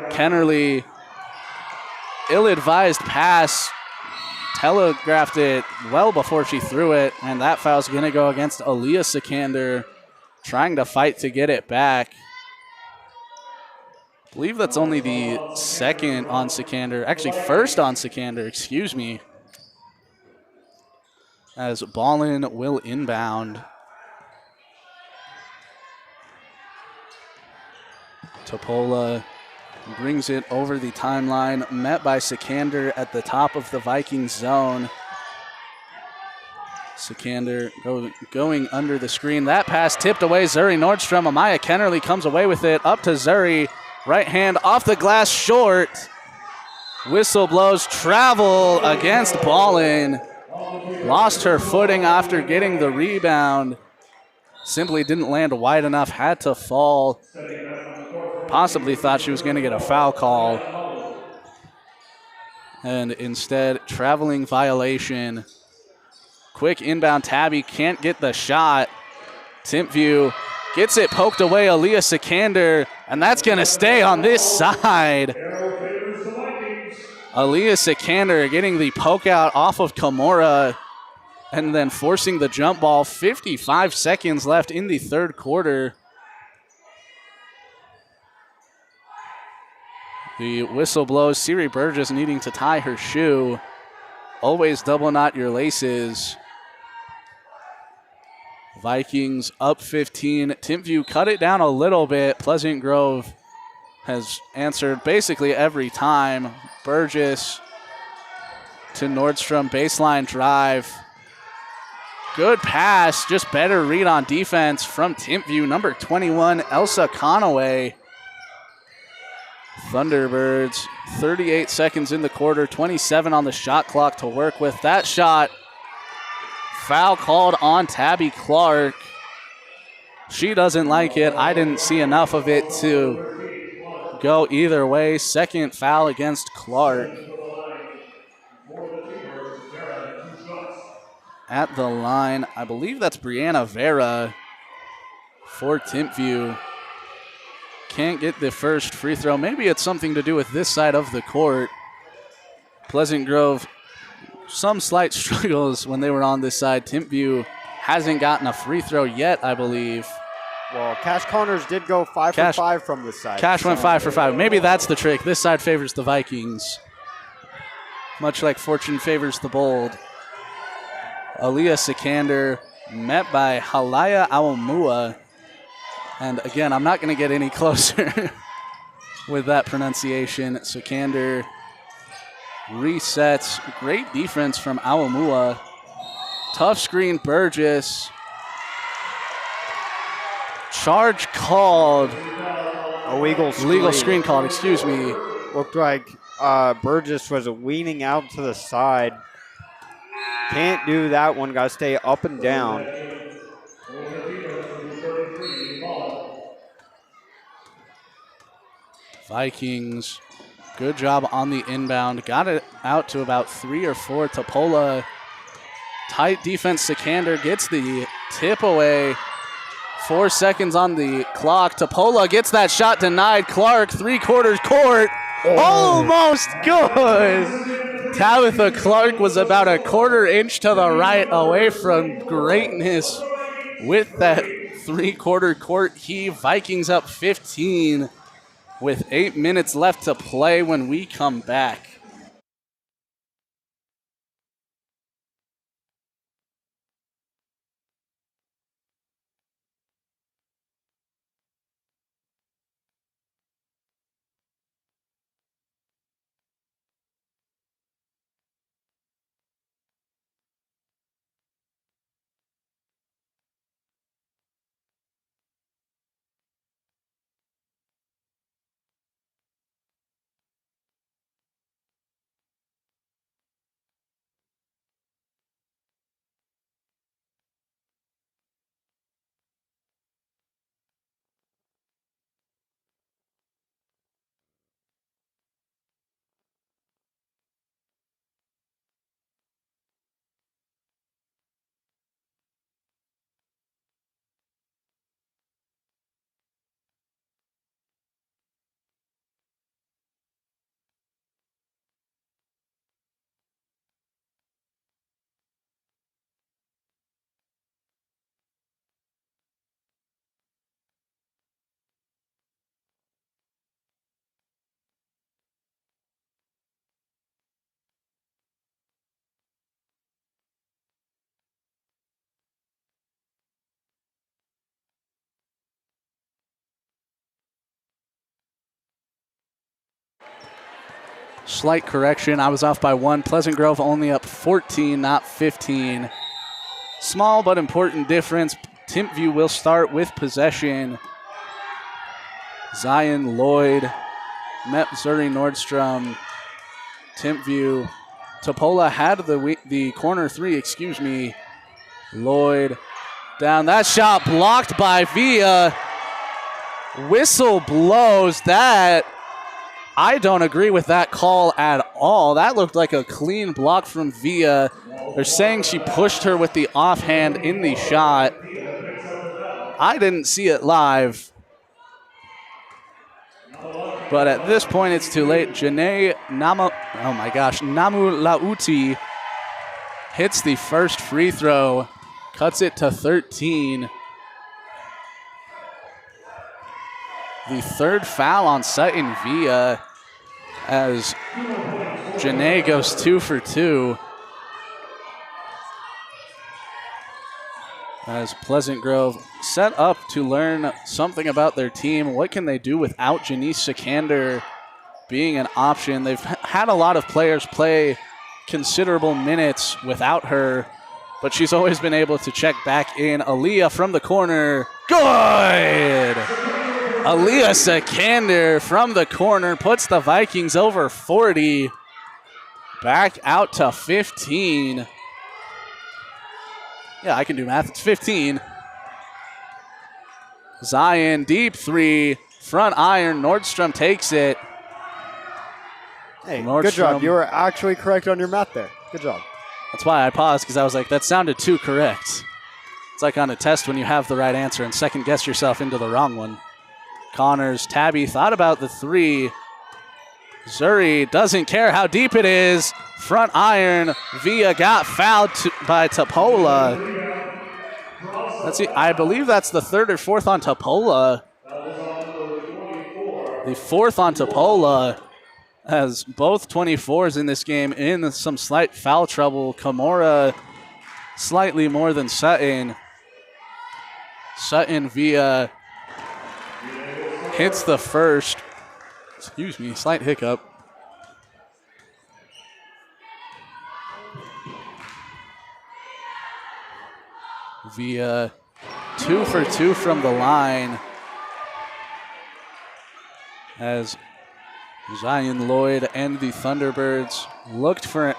Kennerly, ill-advised pass, telegraphed it well before she threw it, and that foul's going to go against Aaliyah Sikander, trying to fight to get it back. I believe that's only the second on Sikander, actually first on Sikander, excuse me. As Ballin will inbound. Topola brings it over the timeline, met by Sikander at the top of the Vikings zone. Sikander going under the screen. That pass tipped away. Zuri Nordstrom. Amaya Kennerly comes away with it. Up to Zuri. Right hand off the glass, short. Whistle blows. Travel against Ballin. Lost her footing after getting the rebound. Simply didn't land wide enough. Had to fall. Possibly thought she was going to get a foul call. And instead, traveling violation. Quick inbound. Tabby can't get the shot. Timpview gets it poked away. Aaliyah Sikander. And that's going to stay on this side. Aaliyah Sikander getting the poke out off of Kimura. And then forcing the jump ball. 55 seconds left in the third quarter. The whistle blows. Siri Burgess needing to tie her shoe. Always double knot your laces. Vikings up 15. Timpview cut it down a little bit. Pleasant Grove has answered basically every time. Burgess to Nordstrom, baseline drive. Good pass, just better read on defense from Timpview. Number 21, Elsa Conaway. Thunderbirds, 38 seconds in the quarter, 27 on the shot clock to work with. That shot, foul called on Tabby Clark. She doesn't like it. I didn't see enough of it to go either way. Second foul against Clark. At the line, I believe that's Brianna Vera for Timpview. Can't get the first free throw. Maybe it's something to do with this side of the court. Pleasant Grove, some slight struggles when they were on this side. Timpview hasn't gotten a free throw yet, I believe. Well, Cash Connors did go 5 for 5 from this side. Cash went 5 for 5. Maybe that's the trick. This side favors the Vikings, much like fortune favors the bold. Aaliyah Sikander met by Halaya Awamua. And again, I'm not going to get any closer with that pronunciation. Sikander resets. Great defense from Awamua. Tough screen, Burgess. Charge called. Illegal screen. Legal screen called, excuse me. Looked like Burgess was weaning out to the side. Can't do that one. Got to stay up and down. Vikings, good job on the inbound. Got it out to about 3 or 4. Topola, tight defense. Sikander gets the tip away. 4 seconds on the clock. Topola gets that shot denied. Clark, 3/4 court. Almost good. Tabitha Clark was about a 1/4 inch to the right away from greatness with that 3/4 court heave. Vikings up 15 with 8 minutes left to play when we come back. Slight correction, I was off by 1. Pleasant Grove only up 14, not 15. Small but important difference. Timpview will start with possession. Zion Lloyd met Zuri Nordstrom. Timpview. Topola had the corner 3, excuse me. Lloyd down. That shot blocked by Villa. Whistle blows. That, I don't agree with that call at all. That looked like a clean block from Villa. They're saying she pushed her with the offhand in the shot. I didn't see it live. But at this point, it's too late. Janae Namulauti hits the first free throw, cuts it to 13. The third foul on Sutton Villa. as Janae goes 2 for 2. As Pleasant Grove set up to learn something about their team. What can they do without Janice Sikander being an option? They've had a lot of players play considerable minutes without her, but she's always been able to check back in. Aaliyah from the corner. Good! Aaliyah Sikander from the corner puts the Vikings over 40. Back out to 15. Yeah, I can do math. It's 15. Zion, deep three. Front iron. Nordstrom takes it. Hey, Nordstrom. Good job. You were actually correct on your math there. Good job. That's why I paused, because I was like, that sounded too correct. It's like on a test when you have the right answer and second guess yourself into the wrong one. Connors, Tabby thought about the three. Zuri doesn't care how deep it is. Front iron. Villa got fouled by Topola. I believe that's the third or fourth on Topola. The fourth on Topola, has both 24s in this game in some slight foul trouble. Kimura slightly more than Sutton. Sutton via hits the first. Excuse me, slight hiccup. Via 2 for 2 from the line as Zion Lloyd and the Thunderbirds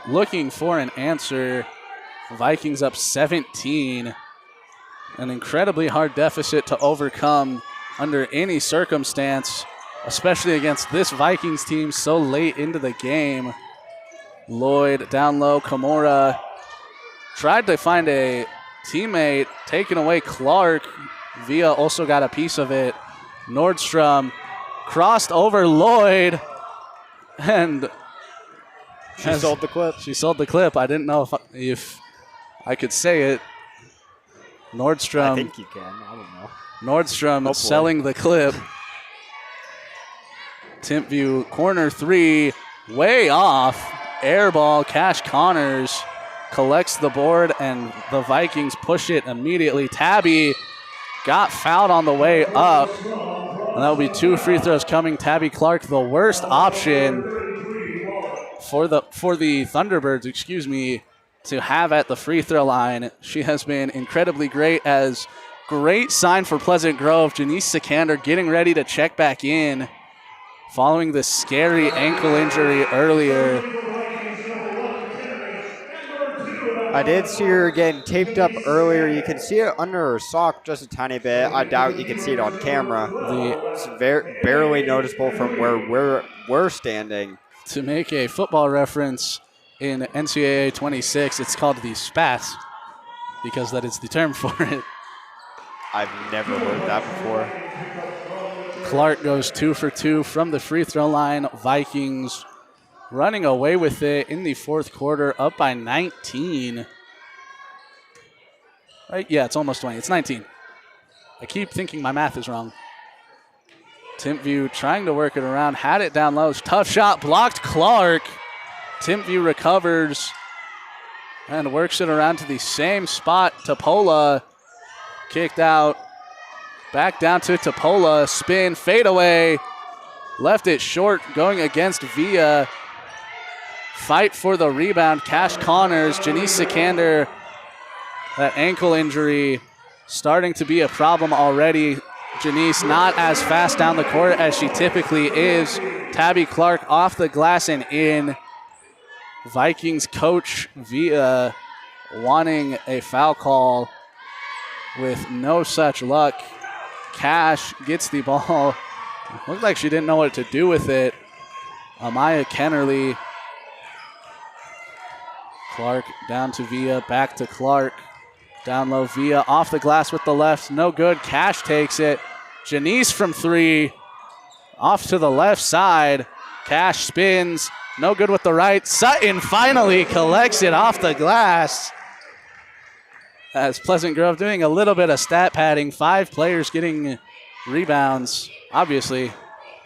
looking for an answer. Vikings up 17. An incredibly hard deficit to overcome under any circumstance, especially against this Vikings team so late into the game. Lloyd down low. Kimura tried to find a teammate, taking away Clark. Villa also got a piece of it. Nordstrom crossed over Lloyd. And she sold the clip. She sold the clip. I didn't know if I could say it. Nordstrom. I think you can. I don't know. Nordstrom Hopefully. selling the clip. Timpview corner three, way off. Air ball. Cash Connors collects the board, and the Vikings push it immediately. Tabby got fouled on the way up. And that will be 2 free throws coming. Tabby Clark, the worst option for the Thunderbirds, to have at the free throw line. She has been incredibly great. As great sign for Pleasant Grove. Janice Sikander getting ready to check back in following the scary ankle injury earlier. I did see her getting taped up earlier. You can see it under her sock just a tiny bit. I doubt you can see it on camera. It's barely noticeable from where we're standing. To make a football reference, in NCAA 26, it's called the spats, because that is the term for it. I've never heard that before. Clark goes 2 for 2 from the free throw line. Vikings running away with it in the fourth quarter, up by 19. Right? Yeah, it's almost 20. It's 19. I keep thinking my math is wrong. Timpview trying to work it around, had it down low. Tough shot, blocked Clark. Timpview recovers and works it around to the same spot. Topola kicked out. Back down to Topola. Spin, fade away. Left it short, going against Villa. Fight for the rebound. Cash Connors, Janice Sikander. That ankle injury starting to be a problem already. Janice not as fast down the court as she typically is. Tabby Clark off the glass and in. Vikings coach Villa wanting a foul call with no such luck. Cash gets the ball. Looked like she didn't know what to do with it. Amaya Kennerly. Clark down to Villa, back to Clark. Down low, Villa off the glass with the left. No good. Cash takes it. Janice from three. Off to the left side. Cash spins. No good with the right. Sutton finally collects it off the glass. As Pleasant Grove doing a little bit of stat padding. 5 players getting rebounds. Obviously,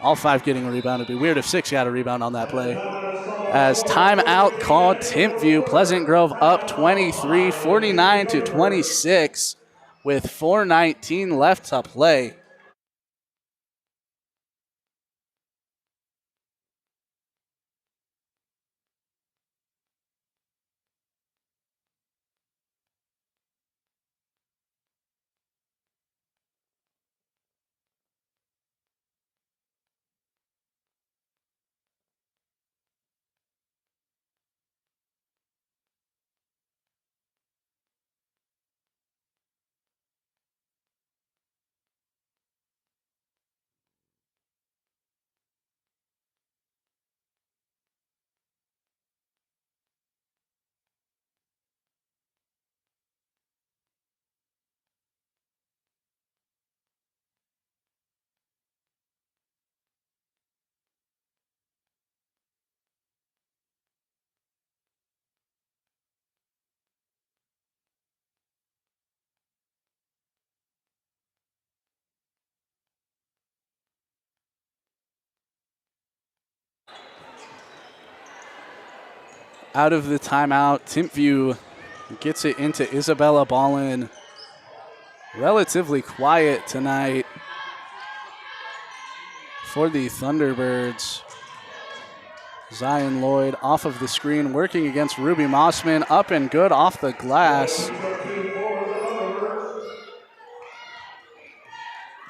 All 5 getting a rebound. It'd be weird if 6 got a rebound on that play. As timeout called, Timpview. Pleasant Grove up 23, 49 to 26 with 4:19 left to play. Out of the timeout, Timpview gets it into Isabella Ballin. Relatively quiet tonight for the Thunderbirds. Zion Lloyd off of the screen, working against Ruby Mossman. Up and good off the glass.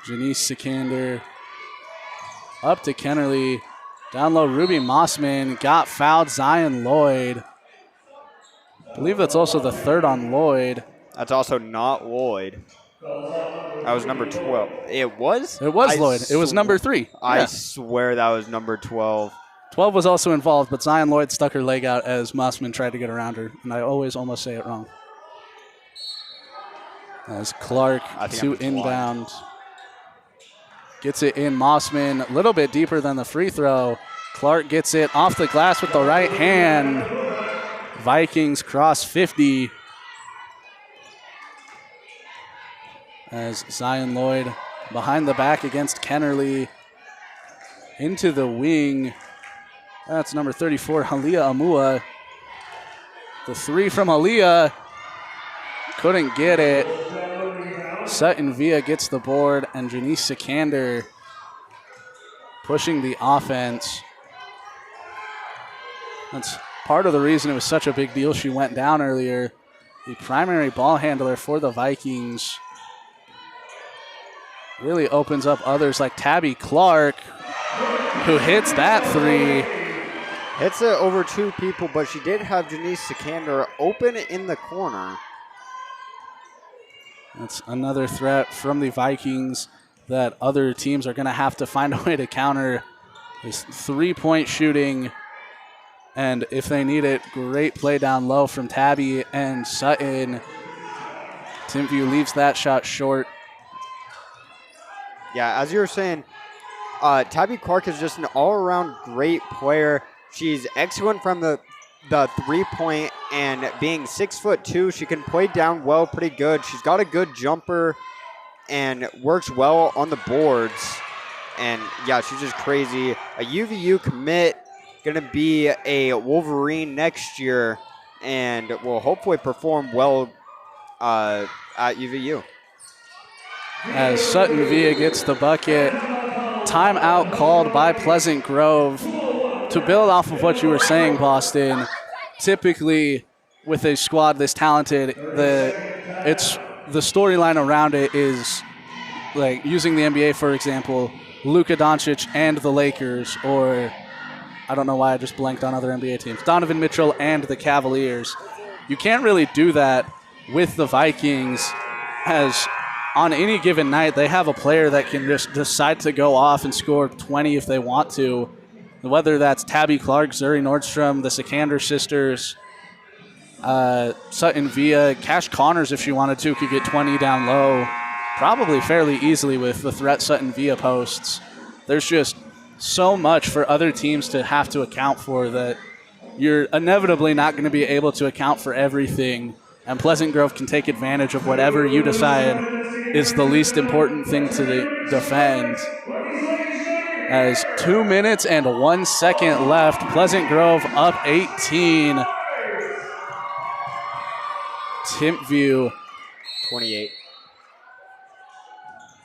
Janice Sikander up to Kennerly. Down low, Ruby Mossman got fouled. Zion Lloyd. I believe that's also the 3rd on Lloyd. That's also not Lloyd. That was number 12. It was? It was Lloyd. It was number 3. I swear that was number 12. 12 was also involved, but Zion Lloyd stuck her leg out as Mossman tried to get around her, and I always almost say it wrong. As Clark to inbound. Gets it in. Mossman a little bit deeper than the free throw. Clark gets it off the glass with the right hand. Vikings cross 50. As Zion Lloyd behind the back against Kennerly. Into the wing. That's number 34, Halia Amua. The 3 from Halia. Couldn't get it. Sutton Villa gets the board, and Janice Sikander pushing the offense. That's part of the reason it was such a big deal she went down earlier. The primary ball handler for the Vikings really opens up others like Tabby Clark, who hits that 3. Hits it over 2 people, but she did have Janice Sikander open in the corner. That's another threat from the Vikings that other teams are going to have to find a way to counter. This 3-point shooting, and if they need it, great play down low from Tabby and Sutton. Timpview leaves that shot short. Yeah, as you were saying, Tabby Clark is just an all-around great player. She's excellent from the 3-point, and being 6'2", she can play down well pretty good. She's got a good jumper and works well on the boards. And yeah, she's just crazy. A UVU commit, gonna be a Wolverine next year, and will hopefully perform well at UVU. As Sutton Villa gets the bucket, timeout called by Pleasant Grove. To build off of what you were saying, Boston, typically with a squad this talented, the storyline around it is like using the NBA, for example, Luka Doncic and the Lakers, or I don't know why I just blanked on other NBA teams, Donovan Mitchell and the Cavaliers. You can't really do that with the Vikings, as on any given night they have a player that can just decide to go off and score 20 if they want to. Whether that's Tabby Clark, Zuri Nordstrom, the Sikander sisters, Sutton Villa, Cash Connors, if she wanted to, could get 20 down low, probably fairly easily with the threat Sutton Villa posts. There's just so much for other teams to have to account for that you're inevitably not going to be able to account for everything, and Pleasant Grove can take advantage of whatever you decide is the least important thing to defend. As 2 minutes and 1 second left, Pleasant Grove up 18. Timpview. 28.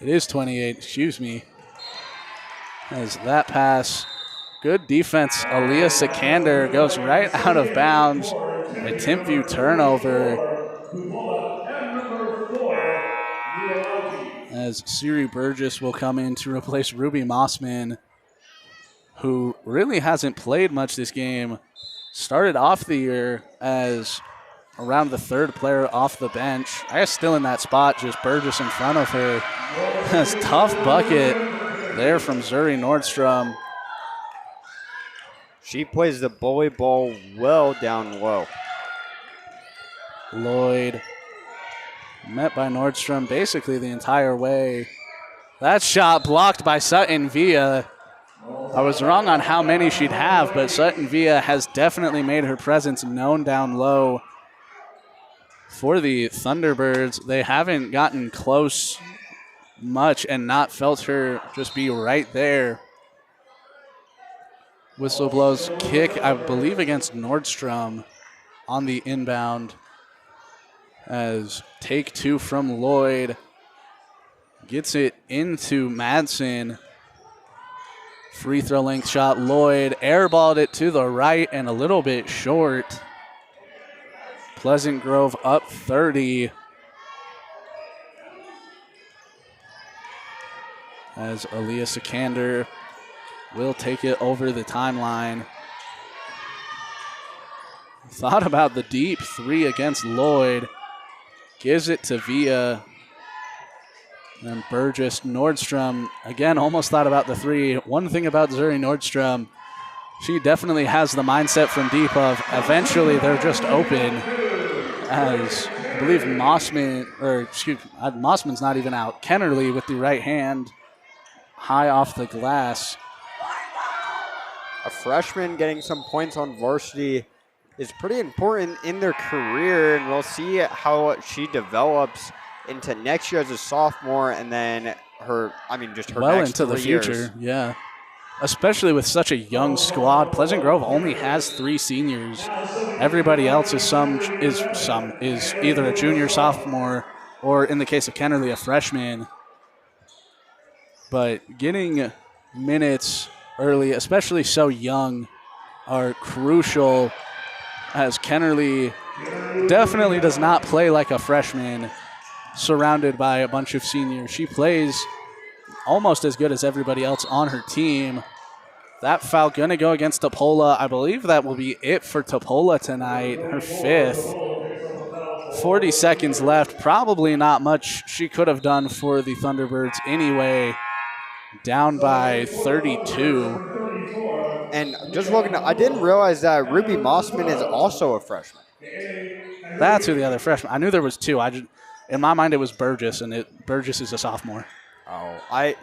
It is 28, excuse me. As that pass, good defense. Aaliyah Sikander goes right out of bounds. A Timpview turnover. As Siri Burgess will come in to replace Ruby Mossman, who really hasn't played much this game. Started off the year as around the third player off the bench. I guess still in that spot, just Burgess in front of her. That's tough bucket there from Zuri Nordstrom. She plays the bully ball well down low. Lloyd met by Nordstrom basically the entire way. That shot blocked by Sutton Villa. I was wrong on how many she'd have, but Sutton Villa has definitely made her presence known down low. For the Thunderbirds, they haven't gotten close much and not felt her just be right there. Whistle blows kick, I believe, against Nordstrom on the inbound. As take two from Lloyd. Gets it into Madsen. Free throw length shot. Lloyd airballed it to the right and a little bit short. Pleasant Grove up 30. As Aaliyah Sikander will take it over the timeline. Thought about the deep three against Lloyd. Gives it to Villa. And Burgess, Nordstrom, again, almost thought about the three. One thing about Zuri Nordstrom, she definitely has the mindset from deep of eventually they're just open. As I believe Mossman's not even out. Kennerly with the right hand, high off the glass. A freshman getting some points on varsity is pretty important in their career, and we'll see how she develops into next year as a sophomore, and then her well next into the 3 future, years. yeah. Especially with such a young squad. Pleasant Grove only has 3 seniors. Everybody else is either a junior, sophomore, or in the case of Kennerly, a freshman. But getting minutes early, especially so young, are crucial, as Kennerly definitely does not play like a freshman surrounded by a bunch of seniors. She plays almost as good as everybody else on her team. That foul going to go against Topola. I believe that will be it for Topola tonight, her 5th. 40 seconds left. Probably not much she could have done for the Thunderbirds anyway. Down by 32. And just looking, I didn't realize that Ruby Mossman is also a freshman. That's who the other freshman. I knew there was 2. In my mind, it was Burgess, and Burgess is a sophomore. Oh, I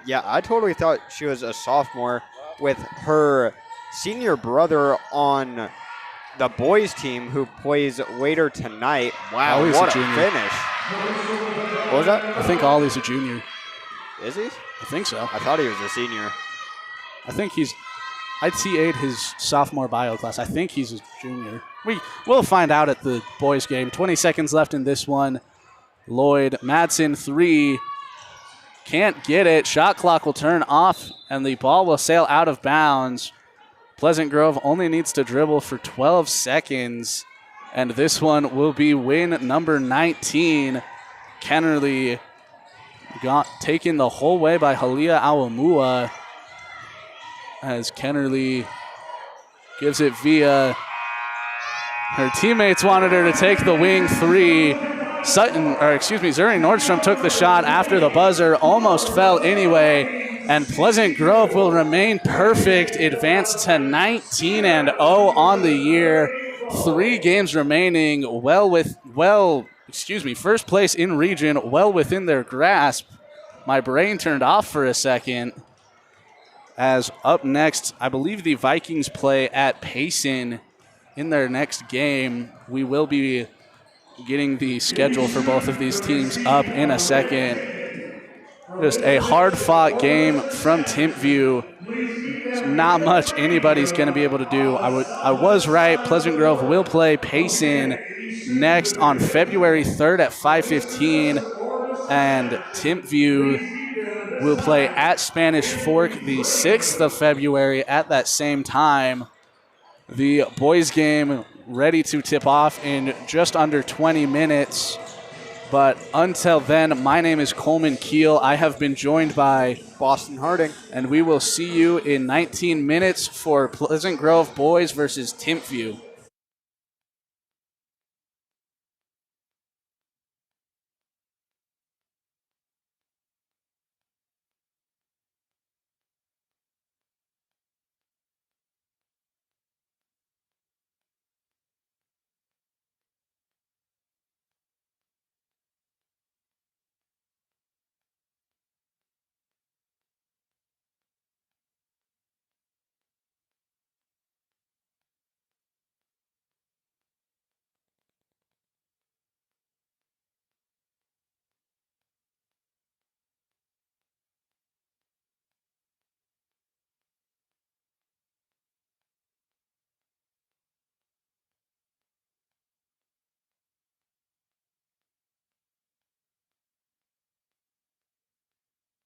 totally thought she was a sophomore with her senior brother on the boys team who plays later tonight. Wow, Ollie's what a a junior. finish. What was that? I think Ollie's a junior. Is he? I think so. I thought he was a senior. I think I TA'd his sophomore bio class. I think he's a junior. We'll find out at the boys game. 20 seconds left in this one. Lloyd, Madsen, 3. Can't get it. Shot clock will turn off, and the ball will sail out of bounds. Pleasant Grove only needs to dribble for 12 seconds, and this one will be win number 19. Kennerly got taken the whole way by Halia Awamua, as Kennerly gives it via her teammates wanted her to take the wing 3. Zuri Nordstrom took the shot after the buzzer, almost fell anyway, and Pleasant Grove will remain perfect, advance to 19-0 on the year. 3 games remaining, first place in region, well within their grasp. My brain turned off for a second. As up next, I believe the Vikings play at Payson in their next game. We will be getting the schedule for both of these teams up in a second. Just a hard-fought game from Timpview. not much anybody's going to be able to do. I was right. Pleasant Grove will play Payson next on February 3rd at 5:15, and Timpview will play at Spanish Fork the 6th of February at that same time. The boys game ready to tip off in just under 20 minutes. But until then, my name is Coleman Keel. I have been joined by Boston Harding. and we will see you in 19 minutes for Pleasant Grove boys versus Timpview.